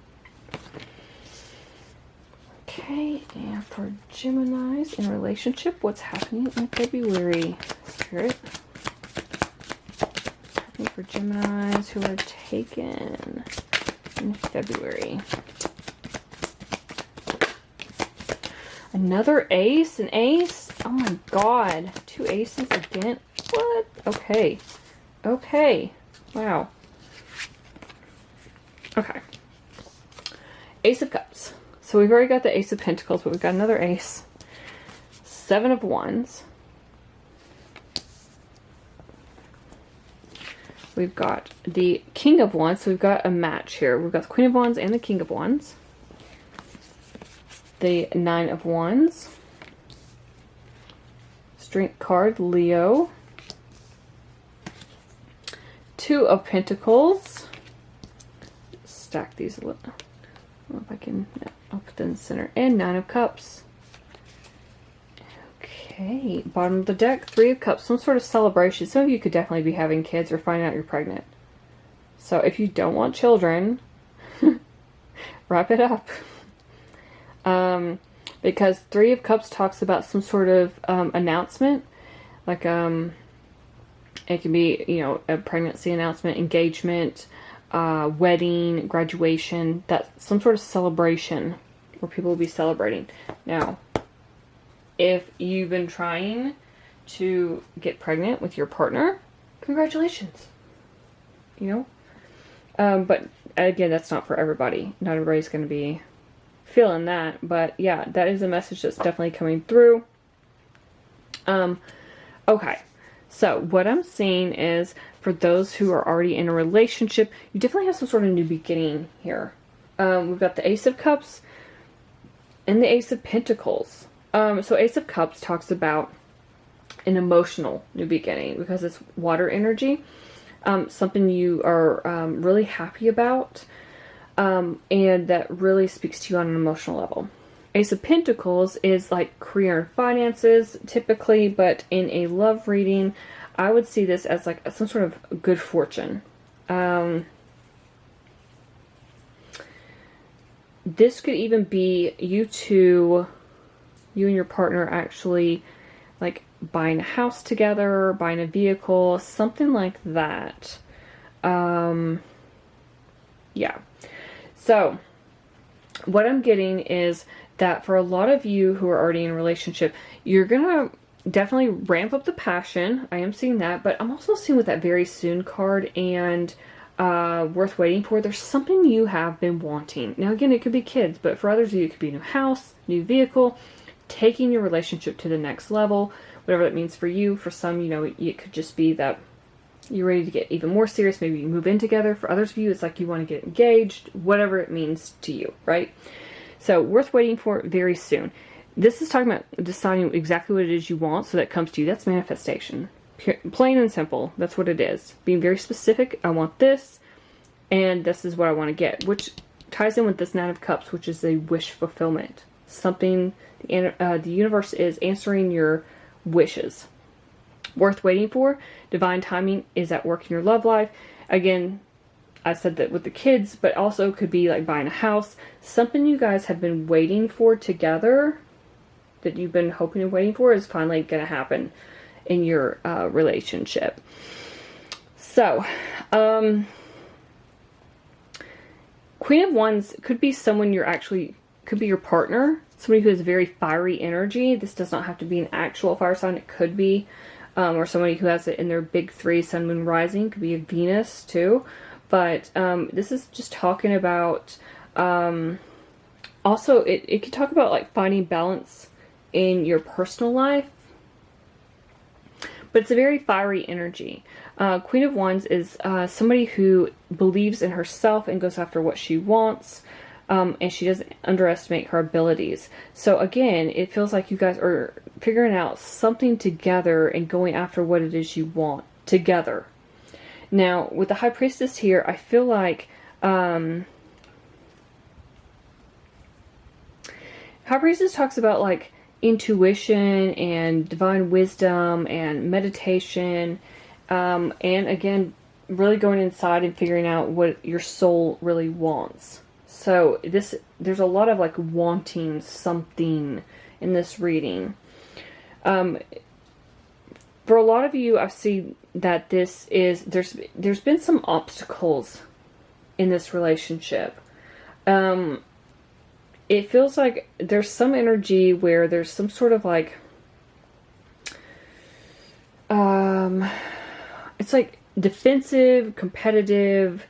Okay, and for Geminis in a relationship, what's happening in February? Spirit. Happening for Geminis who are taken in February. Another ace? An ace? Oh my god. 2 aces again? What? Okay. Okay. Wow. Okay. Ace of Cups. So we've already got the Ace of Pentacles, but we've got another Ace. Seven of Wands. We've got the King of Wands. So we've got a match here. We've got the Queen of Wands and the King of Wands. The Nine of Wands. Strength card, Leo. Two of Pentacles. Stack these a little. I don't know if I can. No, I'll put them in the center. And Nine of Cups. Okay, bottom of the deck, Three of Cups. Some sort of celebration. Some of you could definitely be having kids or finding out you're pregnant. So if you don't want children, wrap it up. Because Three of Cups talks about some sort of announcement. Like, it can be, you know, a pregnancy announcement, engagement, wedding, graduation. That's some sort of celebration where people will be celebrating. Now, if you've been trying to get pregnant with your partner, congratulations. You know? But again, that's not for everybody. Not everybody's going to be feeling that. But yeah, that is a message that's definitely coming through. Okay. So what I'm seeing is for those who are already in a relationship, you definitely have some sort of new beginning here. We've got the Ace of Cups and the Ace of Pentacles. So Ace of Cups talks about an emotional new beginning because it's water energy. Something you are really happy about and that really speaks to you on an emotional level. Ace of Pentacles is like career and finances typically, but in a love reading, I would see this as like some sort of good fortune. This could even be you and your partner actually like buying a house together, buying a vehicle, something like that. Yeah. So what I'm getting is that for a lot of you who are already in a relationship, you're going to definitely ramp up the passion. I am seeing that, but I'm also seeing with that very soon card and worth waiting for. There's something you have been wanting. Now again, it could be kids, but for others of you, it could be a new house, new vehicle, taking your relationship to the next level, whatever that means for you. For some, you know, it could just be that you're ready to get even more serious. Maybe you move in together. For others of you, it's like you want to get engaged, whatever it means to you, right? So worth waiting for very soon. This is talking about deciding exactly what it is you want so that comes to you. That's manifestation. Plain and simple. That's what it is. Being very specific. I want this and this is what I want to get, which ties in with this Nine of Cups, which is a wish fulfillment. Something the universe is answering your wishes. Worth waiting for. Divine timing is at work in your love life. Again, I said that with the kids, but also could be like buying a house. Something you guys have been waiting for together, that you've been hoping and waiting for, is finally going to happen in your relationship. So, Queen of Wands could be someone could be your partner. Somebody who has very fiery energy. This does not have to be an actual fire sign. It could be. Or somebody who has it in their big three, Sun, Moon, Rising. Could be a Venus too. But this is just talking about, also it could talk about like finding balance in your personal life. But it's a very fiery energy. Queen of Wands is somebody who believes in herself and goes after what she wants. And she doesn't underestimate her abilities. So again, it feels like you guys are figuring out something together and going after what it is you want together. Now, with the High Priestess here, I feel like High Priestess talks about like intuition and divine wisdom and meditation. And again, really going inside and figuring out what your soul really wants. So there's a lot of like wanting something in this reading. For a lot of you, I see that there's been some obstacles in this relationship. It feels like there's some energy where there's some sort of like, it's like defensive, competitive,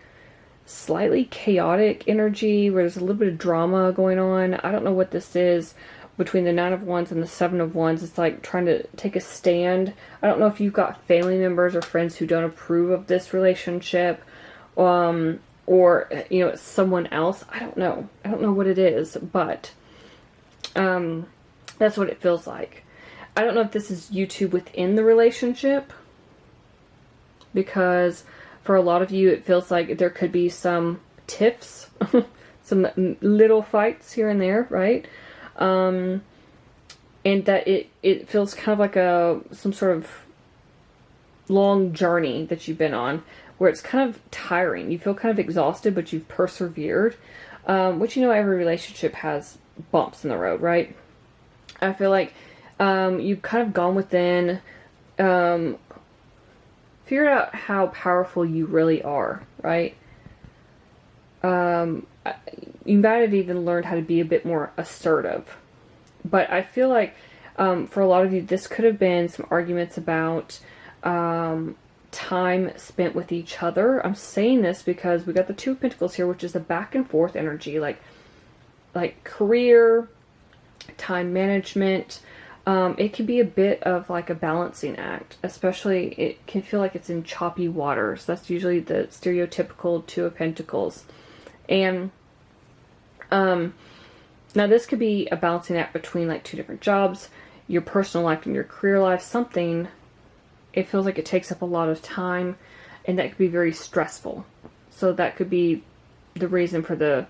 slightly chaotic energy where there's a little bit of drama going on. I don't know what this is between the 9 of Wands and the 7 of Wands. It's like trying to take a stand. I don't know if you've got family members or friends who don't approve of this relationship, or, you know, it's someone else. I don't know. I don't know what it is, but that's what it feels like. I don't know if this is you two within the relationship, because for a lot of you, it feels like there could be some tiffs, some little fights here and there, right? And that it feels kind of like some sort of long journey that you've been on, where it's kind of tiring. You feel kind of exhausted, but you've persevered. Which, you know, every relationship has bumps in the road, right? I feel like you've kind of gone within, figured out how powerful you really are, right? You might have even learned how to be a bit more assertive. But I feel like for a lot of you, this could have been some arguments about time spent with each other. I'm saying this because we got the Two of Pentacles here, which is the back and forth energy, like career, time management. It can be a bit of like a balancing act, especially it can feel like it's in choppy waters. That's usually the stereotypical Two of Pentacles. And now this could be a balancing act between like two different jobs, your personal life and your career life. Something, it feels like it takes up a lot of time, and that could be very stressful. So that could be the reason for the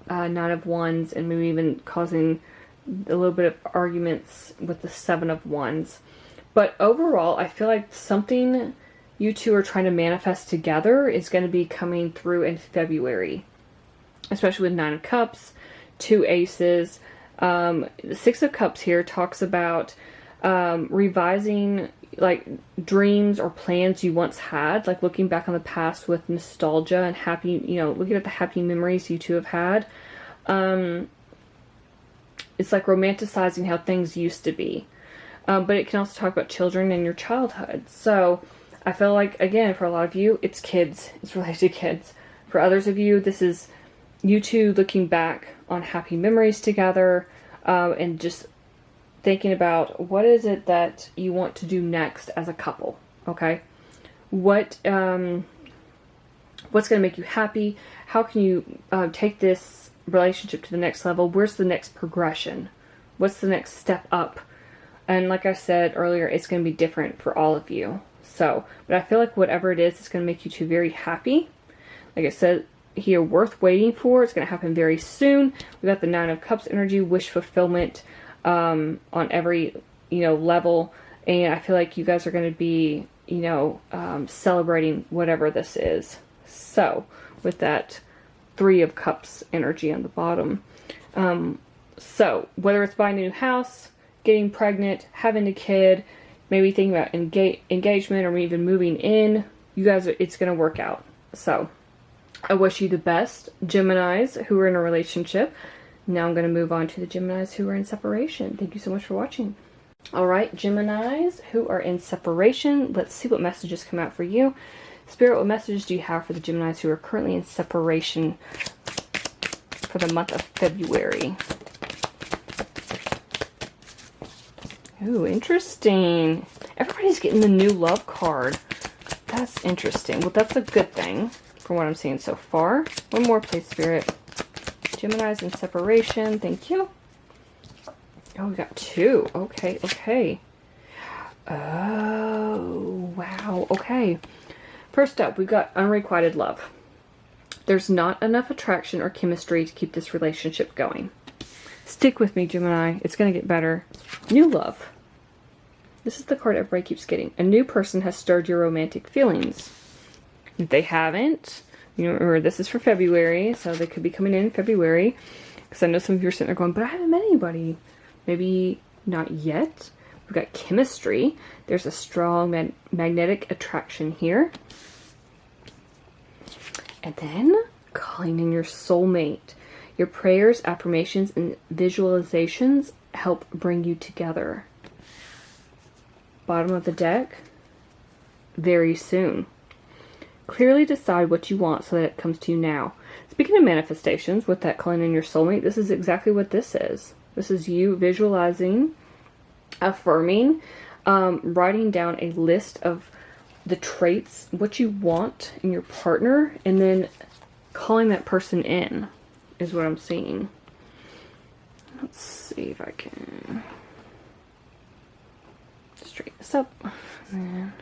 9 of Wands, and maybe even causing a little bit of arguments with the 7 of Wands. But overall, I feel like something you two are trying to manifest together is going to be coming through in February, especially with 9 of Cups, 2 aces. The 6 of Cups here talks about revising like dreams or plans you once had, like looking back on the past with nostalgia and happy, you know, looking at the happy memories you two have had. It's like romanticizing how things used to be. But it can also talk about children and your childhood. So I feel like, again, for a lot of you, it's kids. It's related to kids. For others of you, this is you two looking back on happy memories together, and just thinking about what is it that you want to do next as a couple, okay? What's going to make you happy? How can you take this relationship to the next level? Where's the next progression? What's the next step up? And like I said earlier, it's going to be different for all of you. So, but I feel like whatever it is, it's going to make you two very happy. Like I said here, worth waiting for. It's going to happen very soon. We got the 9 of Cups energy, wish fulfillment on every, you know, level. And I feel like you guys are going to be, you know, celebrating whatever this is. So, with that 3 of Cups energy on the bottom. So, whether it's buying a new house, getting pregnant, having a kid, maybe thinking about engagement or even moving in, you guys, it's going to work out. So, I wish you the best, Geminis who are in a relationship. Now I'm going to move on to the Geminis who are in separation. Thank you so much for watching. Alright, Geminis who are in separation. Let's see what messages come out for you. Spirit, what messages do you have for the Geminis who are currently in separation for the month of February? Ooh, interesting. Everybody's getting the new love card. That's interesting. Well, that's a good thing from what I'm seeing so far. One more, please, Spirit. Gemini's in separation. Thank you. Oh, we got 2. Okay, okay. Oh, wow. Okay. First up, we've got unrequited love. There's not enough attraction or chemistry to keep this relationship going. Stick with me, Gemini. It's going to get better. New love. This is the card everybody keeps getting. A new person has stirred your romantic feelings. If they haven't, you know, remember this is for February, so they could be coming in February. Because I know some of you are sitting there going, but I haven't met anybody. Maybe not yet. We've got chemistry. There's a strong magnetic attraction here. And then calling in your soulmate. Your prayers, affirmations, and visualizations help bring you together. Bottom of the deck. Very soon. Clearly decide what you want so that it comes to you now. Speaking of manifestations, with that calling in your soulmate, this is exactly what this is. This is you visualizing, affirming, writing down a list of the traits, what you want in your partner, and then calling that person in, is what I'm seeing. Let's see if I can straighten this up. And then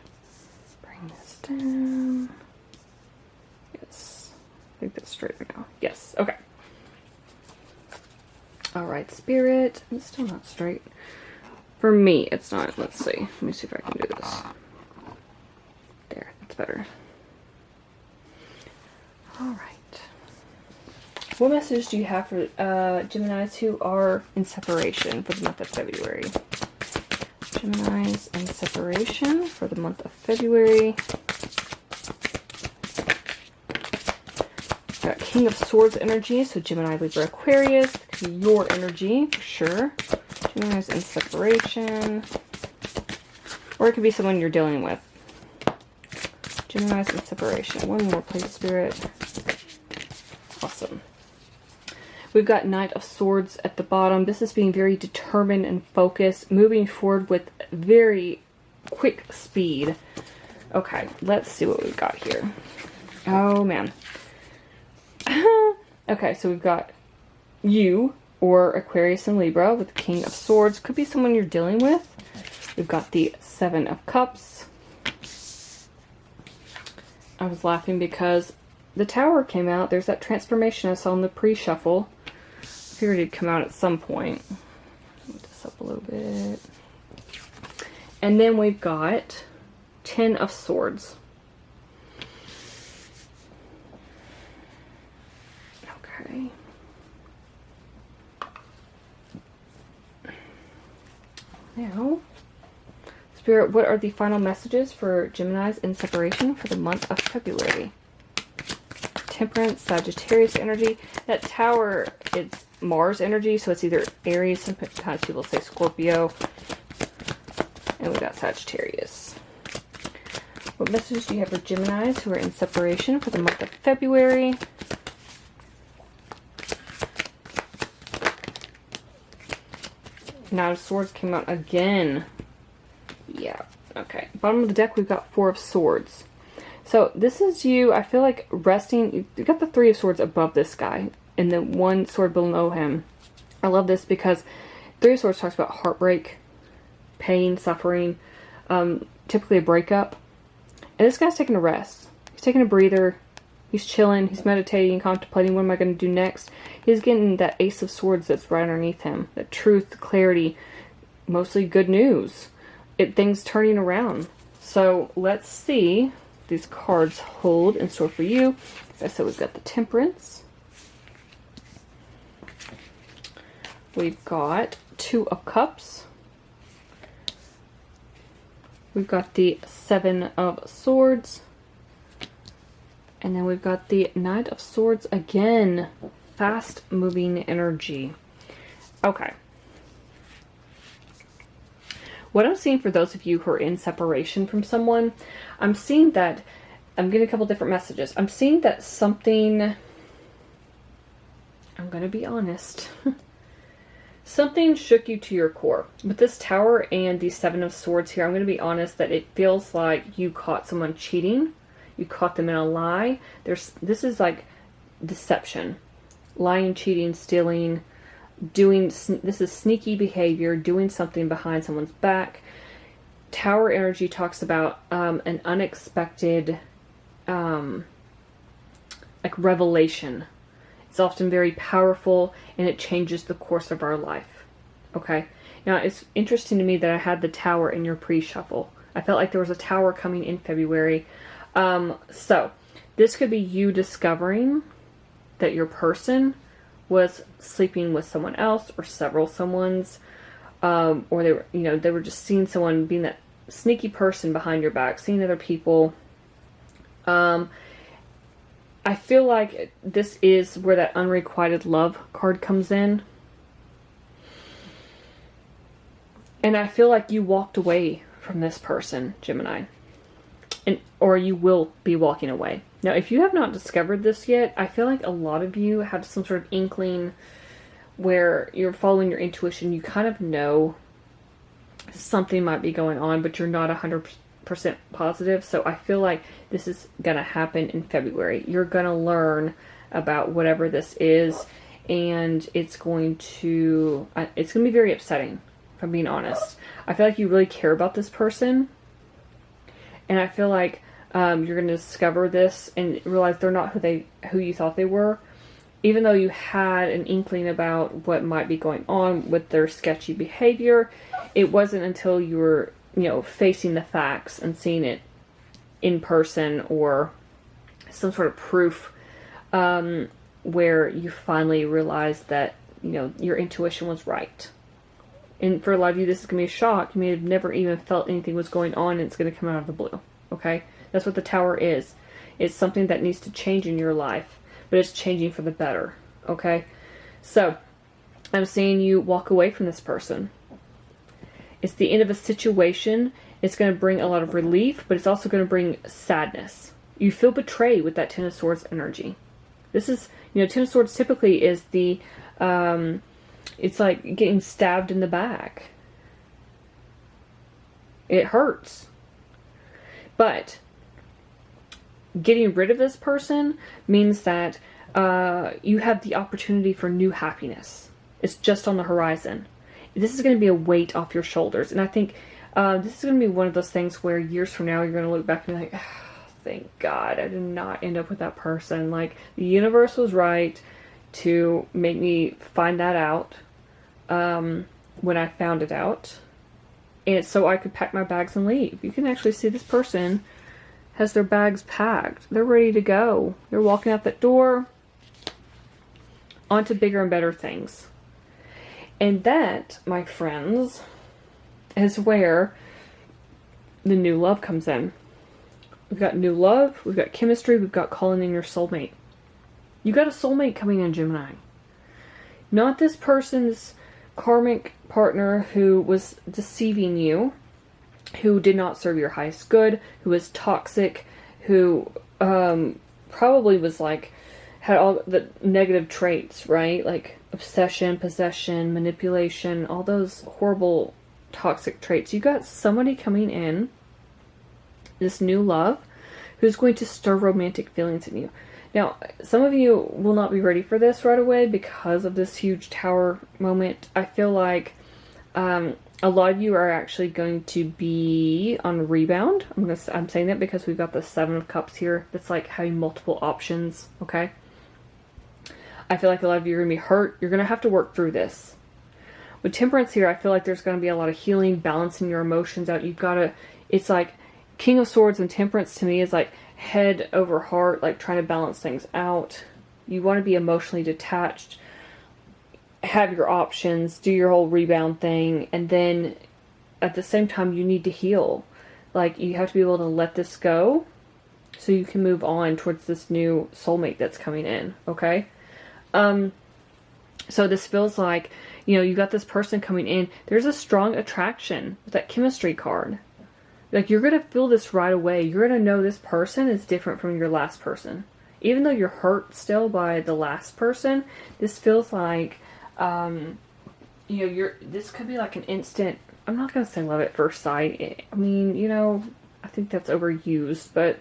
bring this down. Yes. I think that's straight right now. Yes. Okay. Alright, Spirit. It's still not straight. For me, it's not. Let's see. Let me see if I can do this. There. That's better. Alright. What message do you have for Geminis who are in separation for the month of February? Geminis in separation for the month of February. Got King of Swords energy, so Gemini, Libra, Aquarius. That could be your energy for sure. Gemini's in separation. Or it could be someone you're dealing with. Gemini's in separation. One more, please, Spirit. Awesome. We've got Knight of Swords at the bottom. This is being very determined and focused, moving forward with very quick speed. Okay, let's see what we've got here. Oh, man. Okay, so we've got you, or Aquarius and Libra, with the King of Swords. Could be someone you're dealing with. We've got the Seven of Cups. I was laughing because the Tower came out. There's that transformation I saw in the pre-shuffle. Figured it'd come out at some point. Move this up a little bit. And then we've got Ten of Swords. Okay. Now, Spirit, what are the final messages for Geminis in separation for the month of February? Temperance, Sagittarius energy. That Tower, it's Mars energy, so it's either Aries, sometimes people say Scorpio, and we got Sagittarius. What messages do you have for Geminis who are in separation for the month of February? Knight of Swords came out again. Yeah, okay. Bottom of the deck, we've got Four of Swords. So this is you, I feel like resting. You've got the Three of Swords above this guy, and then one sword below him. I love this because Three of Swords talks about heartbreak, pain, suffering, typically a breakup. And this guy's taking a rest. He's taking a breather. He's chilling. He's meditating, contemplating, what am I going to do next? He's getting that Ace of Swords that's right underneath him. That truth, clarity, mostly good news. Things turning around. So let's see what these cards hold in store for you. As I said, we've got the Temperance. We've got Two of Cups. We've got the Seven of Swords. And then we've got the Knight of Swords again. Fast moving energy. Okay. What I'm seeing for those of you who are in separation from someone, I'm seeing that, I'm getting a couple different messages. I'm seeing that something, I'm going to be honest, something shook you to your core. With this Tower and the Seven of Swords here, I'm going to be honest that it feels like you caught someone cheating. You caught them in a lie. This is like deception. Lying, cheating, stealing, this is sneaky behavior, doing something behind someone's back. Tower energy talks about an unexpected like revelation. It's often very powerful and it changes the course of our life. Okay? Now, it's interesting to me that I had the Tower in your pre-shuffle. I felt like there was a Tower coming in February. So, this could be you discovering that your person was sleeping with someone else or several someones, or they were, they were just seeing someone being that sneaky person behind your back, seeing other people. I feel like this is where that unrequited love card comes in. And I feel like you walked away from this person, Gemini. or you will be walking away. Now, if you have not discovered this yet, I feel like a lot of you have some sort of inkling where you're following your intuition. You kind of know something might be going on, but you're not 100% positive. So I feel like this is going to happen in February. You're going to learn about whatever this is, and it's going to be very upsetting, if I'm being honest. I feel like you really care about this person, and I feel like you're going to discover this and realize they're not who you thought they were. Even though you had an inkling about what might be going on with their sketchy behavior, it wasn't until you were, facing the facts and seeing it in person or some sort of proof, where you finally realized that, your intuition was right. And for a lot of you, this is going to be a shock. You may have never even felt anything was going on, and it's going to come out of the blue. Okay? That's what the Tower is. It's something that needs to change in your life, but it's changing for the better. Okay? So, I'm seeing you walk away from this person. It's the end of a situation. It's going to bring a lot of relief, but it's also going to bring sadness. You feel betrayed with that Ten of Swords energy. This is, Ten of Swords typically is the, it's like getting stabbed in the back. It hurts. But getting rid of this person means that you have the opportunity for new happiness. It's just on the horizon. This is going to be a weight off your shoulders. And I think this is going to be one of those things where years from now you're going to look back and be like, oh, thank God I did not end up with that person. Like, the universe was right to make me find that out when I found it out. And so I could pack my bags and leave. You can actually see this person has their bags packed. They're ready to go. They're walking out that door onto bigger and better things. And that, my friends, is where the new love comes in. We've got new love, we've got chemistry, we've got calling in your soulmate. You got a soulmate coming in, Gemini. Not this person's karmic partner who was deceiving you, who did not serve your highest good, who was toxic, who probably was like, had all the negative traits, right? Like obsession, possession, manipulation, all those horrible toxic traits. You got somebody coming in, this new love, who's going to stir romantic feelings in you. Now, some of you will not be ready for this right away because of this huge Tower moment. I feel like a lot of you are actually going to be on rebound. I'm saying that because we've got the Seven of Cups here. That's like having multiple options, okay? I feel like a lot of you are going to be hurt. You're going to have to work through this. With Temperance here, I feel like there's going to be a lot of healing, balancing your emotions out. You've got to, it's like King of Swords and Temperance to me is like head over heart, like trying to balance things out. You want to be emotionally detached, have your options, do your whole rebound thing, and then at the same time you need to heal. Like, you have to be able to let this go so you can move on towards this new soulmate that's coming in, okay? So this feels like, you got this person coming in. There's a strong attraction with that chemistry card. Like, you're going to feel this right away. You're going to know this person is different from your last person. Even though you're hurt still by the last person, this feels like, this could be like an instant, I'm not going to say love at first sight. I mean, I think that's overused, but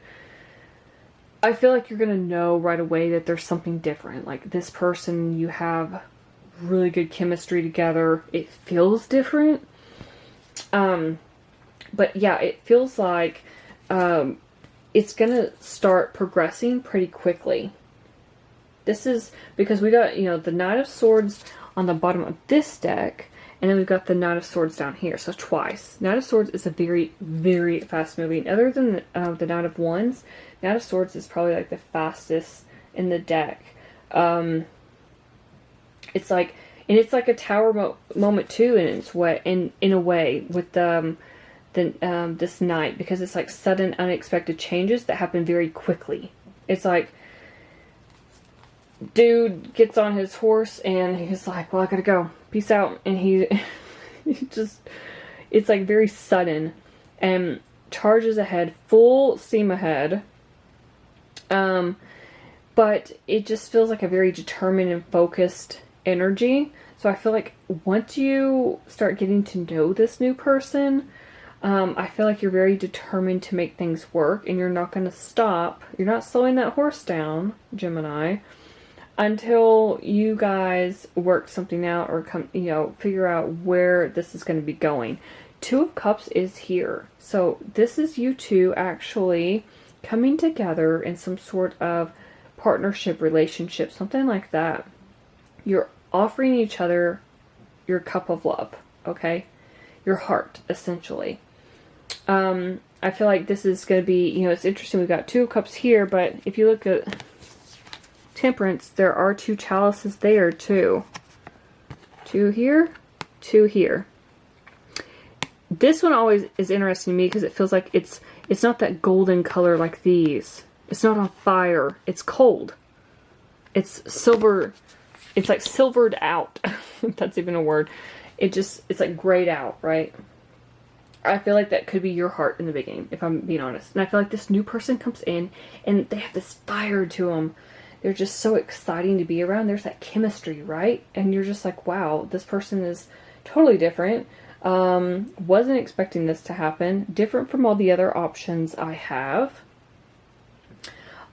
I feel like you're going to know right away that there's something different. Like, this person, you have really good chemistry together. It feels different. But yeah, it feels like it's going to start progressing pretty quickly. This is because we got, the Knight of Swords on the bottom of this deck, and then we've got the Knight of Swords down here, so twice. Knight of Swords is a very, very fast moving. Other than the Knight of Wands, Knight of Swords is probably like the fastest in the deck. It's like, and it's like a Tower moment too, and it's what in a way with this Knight, because it's like sudden, unexpected changes that happen very quickly. It's like, dude gets on his horse and he's like, well, I gotta go, peace out, and he just, it's like very sudden and charges ahead, full steam ahead. But it just feels like a very determined and focused energy. So I feel like once you start getting to know this new person, I feel like you're very determined to make things work, and you're not going to stop. You're not slowing that horse down, Gemini, until you guys work something out or figure out where this is going to be going. Two of Cups is here. So this is you two actually coming together in some sort of partnership relationship, something like that. You're offering each other your cup of love, okay? Your heart, essentially. I feel like this is going to be, it's interesting. We've got Two of Cups here, but if you look at Temperance, there are two chalices there too. Two here, two here. This one always is interesting to me because it feels like it's not that golden color like these. It's not on fire. It's cold. It's silver. It's like silvered out. If that's even a word. It's like grayed out, right? I feel like that could be your heart in the beginning, if I'm being honest. And I feel like this new person comes in and they have this fire to them. They're just so exciting to be around. There's that chemistry, right? And you're just like, wow, this person is totally different. Wasn't expecting this to happen. Different from all the other options I have.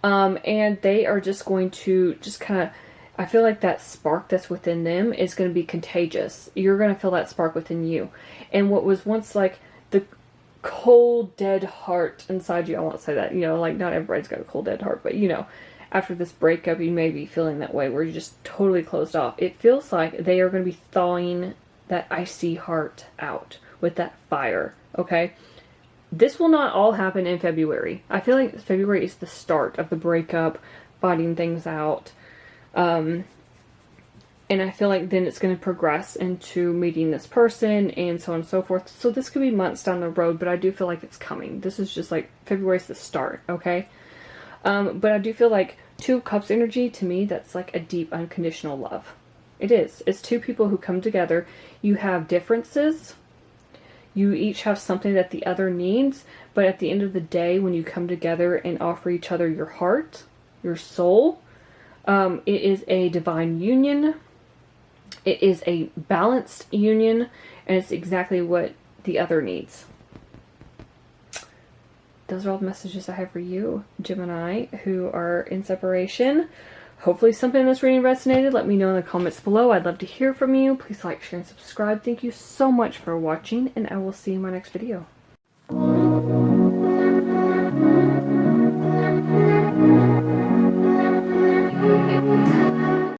And they are just going to I feel like that spark that's within them is going to be contagious. You're going to feel that spark within you. And what was once like the cold, dead heart inside you, I won't say that, like not everybody's got a cold, dead heart, but after this breakup, you may be feeling that way where you're just totally closed off. It feels like they are going to be thawing that icy heart out with that fire, okay? This will not all happen in February. I feel like February is the start of the breakup, fighting things out. And I feel like then it's going to progress into meeting this person and so on and so forth. So this could be months down the road, but I do feel like it's coming. This is just like February's the start, okay? But I do feel like Two of Cups energy, to me, that's like a deep, unconditional love. It is. It's two people who come together. You have differences. You each have something that the other needs. But at the end of the day, when you come together and offer each other your heart, your soul, it is a divine union. It is a balanced union. And it's exactly what the other needs. Those are all the messages I have for you, Gemini, who are in separation. Hopefully something in this reading resonated. Let me know in the comments below. I'd love to hear from you. Please like, share, and subscribe. Thank you so much for watching, and I will see you in my next video.